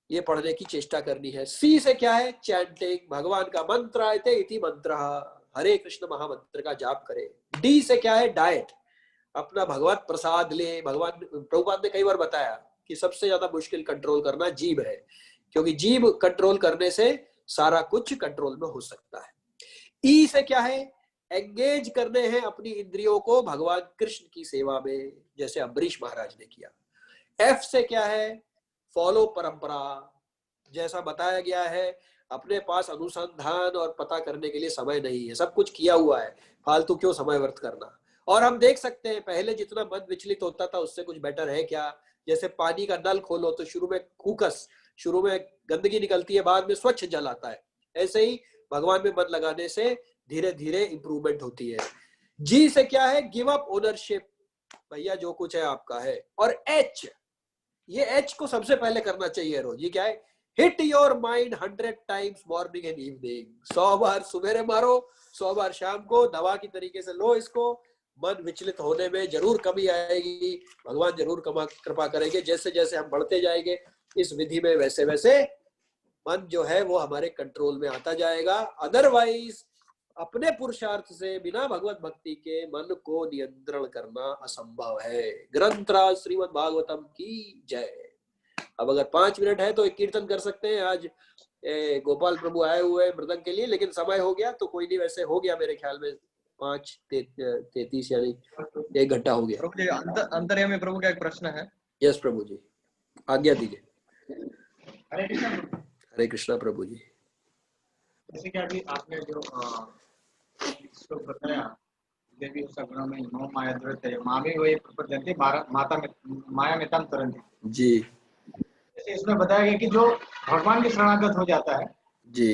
ये पढ़ने की चेष्टा करनी है। सी से क्या है? चैंटिंग, भगवान का मंत्र आयते इति मंत्र, हरे कृष्ण महामंत्र का जाप करें। डी से क्या है? डाइट, अपना भगवत प्रसाद ले। भगवान प्रभुपाद ने कई बार बताया कि सबसे ज्यादा मुश्किल कंट्रोल करना जीभ है, क्योंकि जीभ कंट्रोल करने से सारा कुछ कंट्रोल में हो सकता है। ई से क्या है? एंगेज करने हैं अपनी इंद्रियों को भगवान कृष्ण की सेवा में, जैसे अम्बरीश महाराज ने किया। एफ से क्या है? फॉलो परंपरा, जैसा बताया गया है। अपने पास अनुसंधान और पता करने के लिए समय नहीं है, सब कुछ किया हुआ है, फालतू क्यों समय व्यर्थ करना। और हम देख सकते हैं पहले जितना मन विचलित होता था उससे कुछ बेटर है क्या? जैसे पानी का नल खोलो तो शुरू में खूकस, शुरू में गंदगी निकलती है, बाद में स्वच्छ जल आता है। ऐसे ही भगवान में मन लगाने से धीरे धीरे इंप्रूवमेंट होती है। जी से क्या है? गिव अप ओनरशिप, भैया जो कुछ है आपका है। और एच, ये एच को सबसे पहले करना चाहिए रोज। ये क्या है? Hit your mind 100 times morning and evening, 100 बार सुबह मारो, 100 बार शाम को, दवा की तरीके से लो इसको। मन विचलित होने में जरूर कमी आएगी, भगवान जरूर कृपा करेंगे। जैसे जैसे हम बढ़ते जाएंगे इस विधि में, वैसे वैसे मन जो है वो हमारे कंट्रोल में आता जाएगा। अदरवाइज अपने पुरुषार्थ से बिना भगवत भक्ति के मन को नियंत्रण करना असंभव है। ग्रंथराज श्रीमद् भागवतम की जय। अब अगर 5 मिनट है तो एक कीर्तन कर सकते हैं। आज गोपाल प्रभु आए हुए हैं मृदंग के लिए, लेकिन समय हो गया तो कोई नहीं, वैसे हो गया मेरे ख्याल में 5:33 यानी 1 घंटा हो गया। प्रभु जी, अंतर्यामी प्रभु का एक प्रश्न है। यस प्रभु जी, आज्ञा दीजिए। हरे कृष्ण। हरे कृष्णा प्रभु जी। जैसे कि अभी आपने जो श्लोक बताया, देवी सगुणों में नौ माया द्वैत मामी वही प्रपद्यन्ते माता में माया में तम तरंती जी जैसे इसमें बताया गया कि जो भगवान के शरणागत हो जाता है जी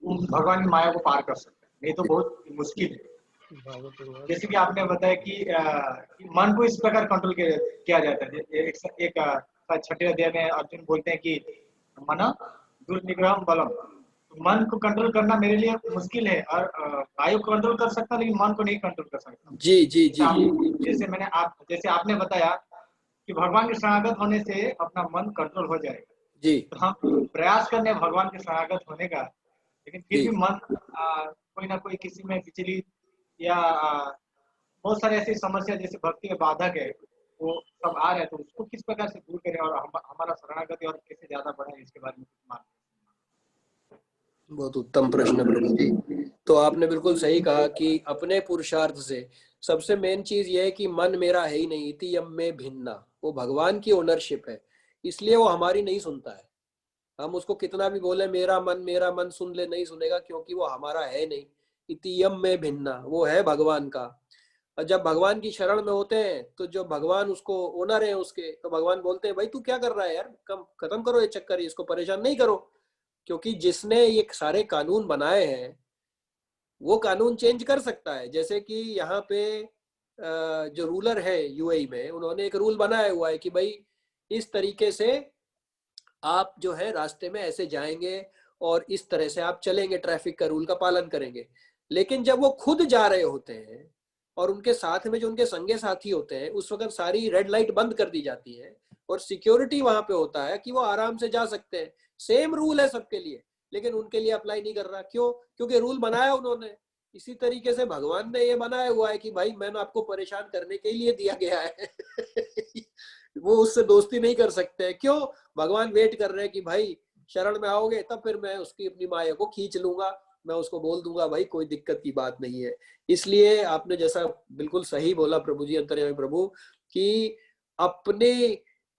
वो भगवान की माया को पार कर सकता है, नहीं तो बहुत मुश्किल है। जैसे कि आपने बताया कि मन को इस प्रकार कंट्रोल किया जाता है। एक 6वें अध्याय में अर्जुन बोलते हैं कि मन दुर्निग्रहम बलम, तो मन को कंट्रोल करना मेरे लिए मुश्किल है, और वायु को कंट्रोल कर सकता लेकिन मन को नहीं कंट्रोल कर सकता। जी जी जी जैसे आपने बताया कि भगवान के शरणागत होने से अपना मन कंट्रोल हो जाएगा, जी तो हम प्रयास करने भगवान के शरणागत होने का, लेकिन फिर जी भी मन कोई ना कोई किसी में विचलित या बहुत सारे ऐसी समस्या जैसे भक्ति में बाधक है वो सब आ रहे हैं, तो उसको किस प्रकार से दूर करें और हमारा शरणागति और कैसे ज्यादा बढ़े, इसके बारे में कुछ मार्ग। बहुत उत्तम प्रश्न प्रभु जी। तो आपने बिल्कुल सही कहा कि अपने पुरुषार्थ से सबसे मेन चीज ये है कि मन मेरा है ही नहीं, इति यम में भिन्ना, वो भगवान की ओनरशिप है, इसलिए वो हमारी नहीं सुनता है। हम उसको कितना भी बोले मेरा मन सुन ले, नहीं सुनेगा, क्योंकि वो हमारा है नहीं। इति यम में भिन्ना, वो है भगवान का। और जब भगवान की शरण में होते हैं तो जो भगवान उसको ओनर है उसके, तो भगवान बोलते हैं भाई तू क्या कर रहा है यार, कम खत्म करो ये चक्कर, इसको परेशान नहीं करो। क्योंकि जिसने ये सारे कानून बनाए हैं वो कानून चेंज कर सकता है। जैसे कि यहाँ पे जो रूलर है यूएई में, उन्होंने एक रूल बनाया हुआ है कि भाई इस तरीके से आप जो है रास्ते में ऐसे जाएंगे और इस तरह से आप चलेंगे, ट्रैफिक का रूल का पालन करेंगे। लेकिन जब वो खुद जा रहे होते हैं और उनके साथ में जो उनके संगे साथी होते हैं, उस वक्त सारी रेड लाइट बंद कर दी जाती है और सिक्योरिटी वहां पे होता है कि वो आराम से जा सकते हैं। सेम रूल है सबके लिए, लेकिन उनके लिए अप्लाई नहीं कर रहा। क्यों? क्योंकि रूल बनाया उन्होंने। इसी तरीके से भगवान ने ये बनाया हुआ है कि भाई मैंने आपको परेशान करने के लिए दिया गया है वो उससे दोस्ती नहीं कर सकते। क्यों? भगवान वेट कर रहे हैं कि भाई शरण में आओगे तब फिर मैं उसकी अपनी माया को खींच लूंगा, मैं उसको बोल दूंगा भाई कोई दिक्कत की बात नहीं है। इसलिए आपने जैसा बिल्कुल सही बोला प्रभु जी, अंतर्यामी प्रभु, कि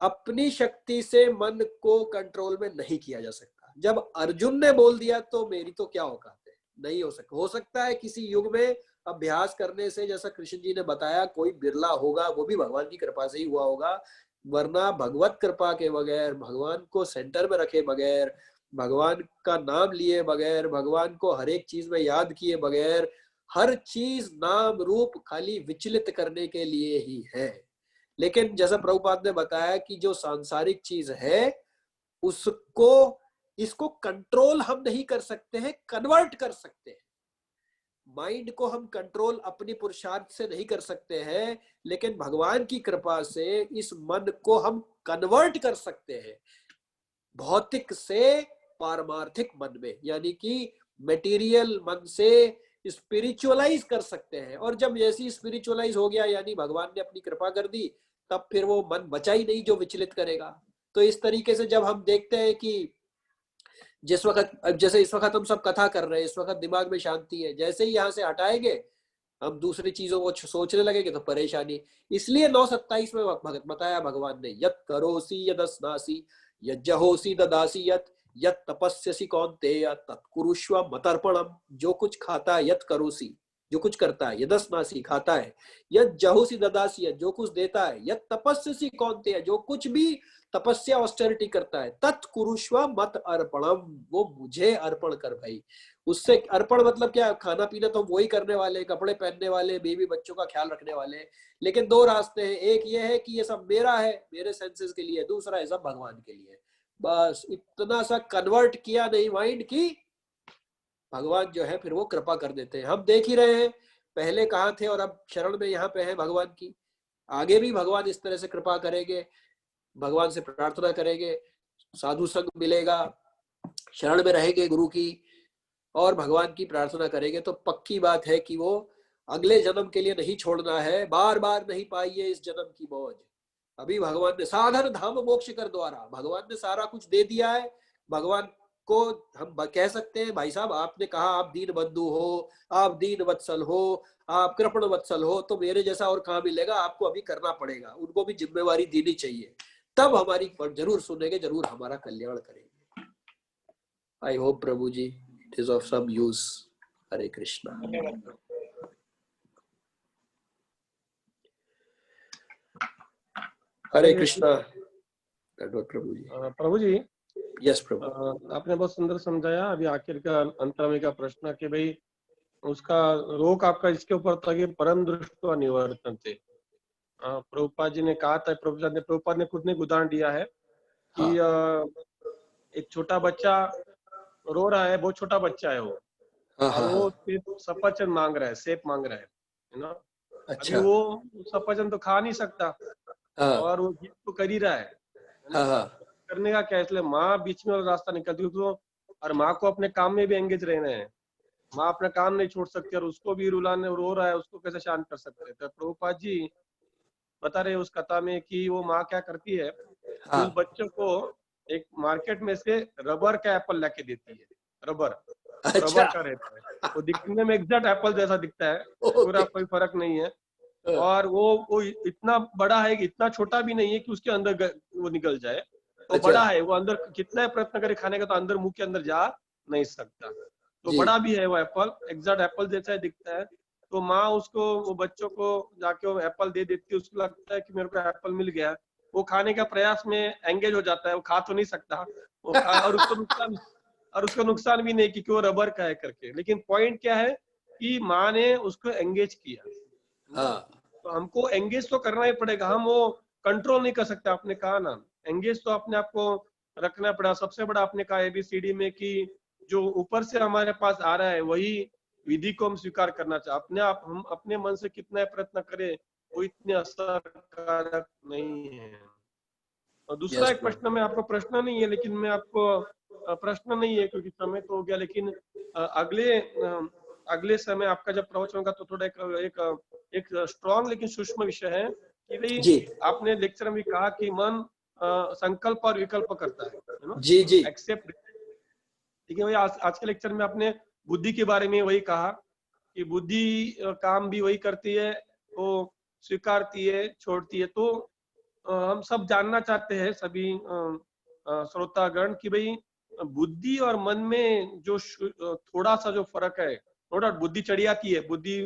अपनी शक्ति से मन को कंट्रोल में नहीं किया जा सकता। जब अर्जुन ने बोल दिया तो मेरी तो क्या औकात है, नहीं हो सकता है किसी युग में अभ्यास करने से, जैसा कृष्ण जी ने बताया, कोई बिरला होगा, वो भी भगवान की कृपा से ही हुआ होगा। वरना भगवत कृपा के बगैर, भगवान को सेंटर में रखे बगैर, भगवान का नाम लिए बगैर, भगवान को हर एक चीज में याद किए बगैर, हर चीज नाम रूप खाली विचलित करने के लिए ही है। लेकिन जैसा प्रभुपाद ने बताया कि जो सांसारिक चीज है उसको, इसको कंट्रोल हम नहीं कर सकते हैं, कन्वर्ट कर सकते हैं। माइंड को हम कंट्रोल अपनी पुरुषार्थ से नहीं कर सकते हैं, लेकिन भगवान की कृपा से इस मन को हम कन्वर्ट कर सकते हैं भौतिक से पारमार्थिक मन में, यानी कि मटेरियल मन से स्पिरिचुअलाइज कर सकते हैं। और जब जैसी स्पिरिचुअलाइज हो गया, यानी भगवान ने अपनी कृपा कर दी, तब फिर वो मन बचा ही नहीं जो विचलित करेगा। तो इस तरीके से जब हम देखते हैं कि जिस वक्त, जैसे इस वक्त हम सब कथा कर रहे हैं, इस वक्त दिमाग में शांति है, जैसे ही यहाँ से हटाएंगे हम दूसरी चीजों को सोचने लगेंगे तो परेशानी। इसलिए 9:27 में बताया भगवान ने, यत करोसी यदस्नासी यज्जहोसी ददासी यत यत तपस्यसि कौन्तेय तत्कुरुष्व मतर्पणम। जो कुछ खाता है, यत करोसी जो कुछ करता है, यदस्नासी खाता है, यत जहोसी ददासी यत जो कुछ देता है, यत तपस्यसि कौन्तेय जो कुछ भी तपस्या ऑस्टेरिटी करता है, तत्कुरुष्व मत अर्पणम वो मुझे अर्पण कर भाई। उससे अर्पण मतलब क्या, खाना पीना तो हम वही करने वाले, कपड़े पहनने वाले, बीवी बच्चों का ख्याल रखने वाले, लेकिन दो रास्ते हैं। एक ये है कि ये सब मेरा है, मेरे सेंसेस के लिए, दूसरा है सब भगवान के लिए। बस इतना सा कन्वर्ट किया नहीं माइंड की, भगवान जो है फिर वो कृपा कर देते हैं। हम देख ही रहे हैं पहले कहाँ थे और अब शरण में यहाँ पे है भगवान की। आगे भी भगवान इस तरह से कृपा करेंगे, भगवान से प्रार्थना करेंगे, साधु संग मिलेगा, शरण में रहेंगे गुरु की और भगवान की प्रार्थना करेंगे, तो पक्की बात है कि वो अगले जन्म के लिए नहीं छोड़ना है। बार बार नहीं पाइए इस जन्म की मौज। अभी भगवान ने साधन धाम मोक्ष कर द्वारा, भगवान ने सारा कुछ दे दिया है। भगवान को हम कह सकते हैं, भाई साहब आपने कहा आप दीन बंधु हो, आप दीन वत्सल हो, आप कृपण वत्सल हो, तो मेरे जैसा और कहाँ मिलेगा, आपको अभी करना पड़ेगा। उनको भी जिम्मेवारी देनी चाहिए, तब हमारी जरूर सुनेंगे, जरूर हमारा कल्याण करेंगे। आई होप प्रभु जी it is of some use. Hare Krishna. Hare Krishna. प्रभु जी। प्रभु जी, यस प्रभु। आपने बहुत सुंदर समझाया। अभी आखिर का अंतरामी का प्रश्न कि भाई उसका रोक आपका इसके ऊपर था कि परम दृष्टि निवर्तन थे। प्रभुपाद जी ने कहा था, प्रभुपाद ने खुद ने उदाहरण दिया है कि एक छोटा बच्चा रो रहा है, बहुत छोटा बच्चा है वो, और वो सफरचंद मांग रहा है, सेब मांग रहा है ना। अच्छा। अभी वो सफरचंद तो खा नहीं सकता, और वो जिद तो कर ही रहा है ना। करने का क्या, इसलिए माँ बीच में वाला रास्ता निकलती है। तो और माँ को अपने काम में भी एंगेज रहना है, माँ अपना काम नहीं छोड़ सकती, और उसको भी रुलाने, रो रहा है, उसको कैसे शांत कर सकते हैं। तो प्रभुपाद जी बता रहे उस कथा में कि वो माँ क्या करती है, उस बच्चों को एक मार्केट में से रबर का एप्पल लाके देती है। रबर रबर का रहता है, वो दिखने में एग्जैक्ट एप्पल जैसा दिखता है, पूरा कोई फर्क नहीं है। और वो इतना बड़ा है कि इतना छोटा भी नहीं है कि उसके अंदर वो निकल जाए, तो बड़ा है वो, अंदर कितना प्रयत्न करे खाने का तो अंदर, मुंह के अंदर जा नहीं सकता। तो बड़ा भी है वो एप्पल, एग्जैक्ट एप्पल जैसा ही दिखता है। तो माँ उसको, वो बच्चों को जाके वो एप्पल दे देती है। उसको लगता है कि मेरे को एप्पल मिल गया, वो खाने का प्रयास में एंगेज हो जाता है। वो खा तो नहीं सकता, वो खा, और उसको नुकसान भी नहीं, क्योंकि वो रबर का है करके। लेकिन पॉइंट क्या है कि माँ ने उसको एंगेज किया। तो हमको एंगेज तो करना ही पड़ेगा, हम वो कंट्रोल नहीं कर सकते। आपने कहा ना, एंगेज तो अपने आप को रखना पड़ा। सबसे बड़ा आपने कहा ABCD में कि जो ऊपर से हमारे पास आ रहा है वही विधि को हम स्वीकार करना चाहिए। अपने आप हम अपने मन से कितना प्रयत्न करें वो इतने असरकारक नहीं है। और दूसरा एक प्रश्न, में आपको प्रश्न नहीं है, लेकिन मैं आपको प्रश्न नहीं है क्योंकि समय तो हो गया, लेकिन अगले समय आपका जब प्रवचन होगा तो थोड़ा एक स्ट्रॉन्ग लेकिन सूक्ष्म विषय है कि भाई आपने लेक्चर में कहा कि मन संकल्प और विकल्प करता है ना, जी जी एक्सेप्ट। ठीक है भाई, आज के लेक्चर में आपने बुद्धि के बारे में वही कहा कि बुद्धि काम भी वही करती है, वो स्वीकारती है, छोड़ती है। तो हम सब जानना चाहते हैं, सभी श्रोतागण, कि भाई बुद्धि और मन में जो थोड़ा सा जो फर्क है, थोड़ा बुद्धि चढ़ी आती है, बुद्धि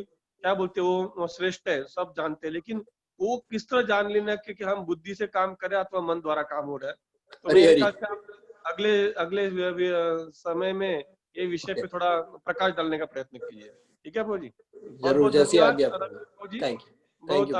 क्या बोलते हैं वो श्रेष्ठ है, सब जानते हैं, लेकिन वो किस तरह जान लेना कि हम बुद्धि से काम करें अथवा मन द्वारा काम हो रहा है। तो मेरे ख्याल से अगले समय में ये विषय पे थोड़ा प्रकाश डालने का प्रयत्न कीजिए। ठीक है प्रभु जी, बहुत बहुत धन्यवाद प्रभु जी। बहुत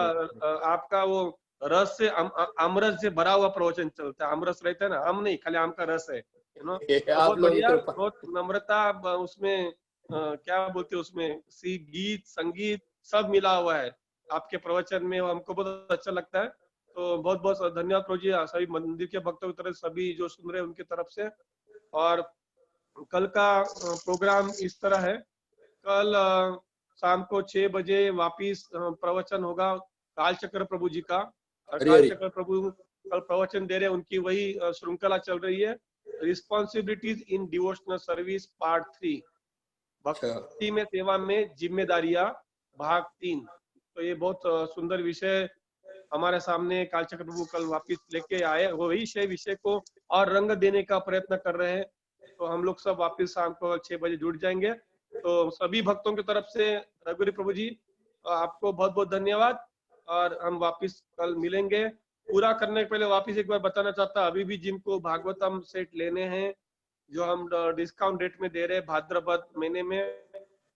आपका वो रस से अमरस से भरा हुआ प्रवचन चलता है। अमरस रहता है ना, आम नहीं, खाली आम का रस है, यू नो। बहुत बढ़िया, बहुत नम्रता उसमें, क्या बोलते हैं उसमें, गीत संगीत सब मिला हुआ है आपके प्रवचन में, हमको बहुत अच्छा लगता है। तो बहुत बहुत धन्यवाद प्रभु जी, सभी मंदिर के भक्तों की तरफ, सभी जो सुन रहे हैं उनकी तरफ से। और कल का प्रोग्राम इस तरह है, कल शाम को 6 बजे वापिस प्रवचन होगा काल चक्र प्रभु जी का। काल चक्र प्रभु कल प्रवचन दे रहे हैं, उनकी वही श्रृंखला चल रही है, responsibilities in devotional service part 3, भक्ति में सेवा में जिम्मेदारियां भाग 3। तो ये बहुत सुंदर विषय हमारे सामने कालचक्र प्रभु कल वापिस लेके आए, वही विषय को और रंग देने का प्रयत्न कर रहे हैं। तो हम लोग सब वापिस शाम को 6 बजे जुड़ जाएंगे। तो सभी भक्तों की तरफ से रघुवीर प्रभु जी आपको बहुत बहुत धन्यवाद, और हम वापिस कल मिलेंगे। पूरा करने के पहले वापिस एक बार बताना चाहता, अभी भी जिनको भागवतम सेट लेने हैं, जो हम डिस्काउंट रेट में दे रहे हैं भाद्रपद महीने में,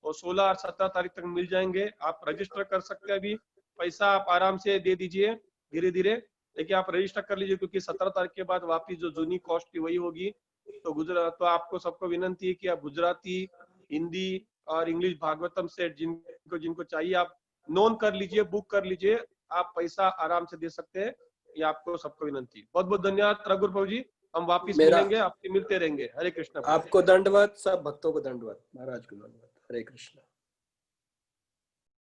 और 16 और 17 तारीख तक मिल जाएंगे। आप रजिस्टर कर सकते हैं, अभी पैसा आप आराम से दे दीजिए धीरे धीरे, लेकिन आप रजिस्टर कर लीजिए, क्योंकि 17 तारीख के बाद वापिस जो जूनी कॉस्ट की वही होगी। तो आपको सबको विनंती है कि आप गुजराती, हिंदी और इंग्लिश भागवतम सेट जिनको चाहिए आप नोन कर लीजिए, बुक कर लीजिए, आप पैसा आराम से दे सकते हैं। ये आपको सबको विनंती। बहुत बहुत धन्यवाद रघुवीर प्रभु जी, हम वापिस मिलेंगे, आपसे मिलते रहेंगे। हरे कृष्ण। आपको दंडवत, सब भक्तों को दंडवत, महाराज को दंडवत। हरे कृष्ण।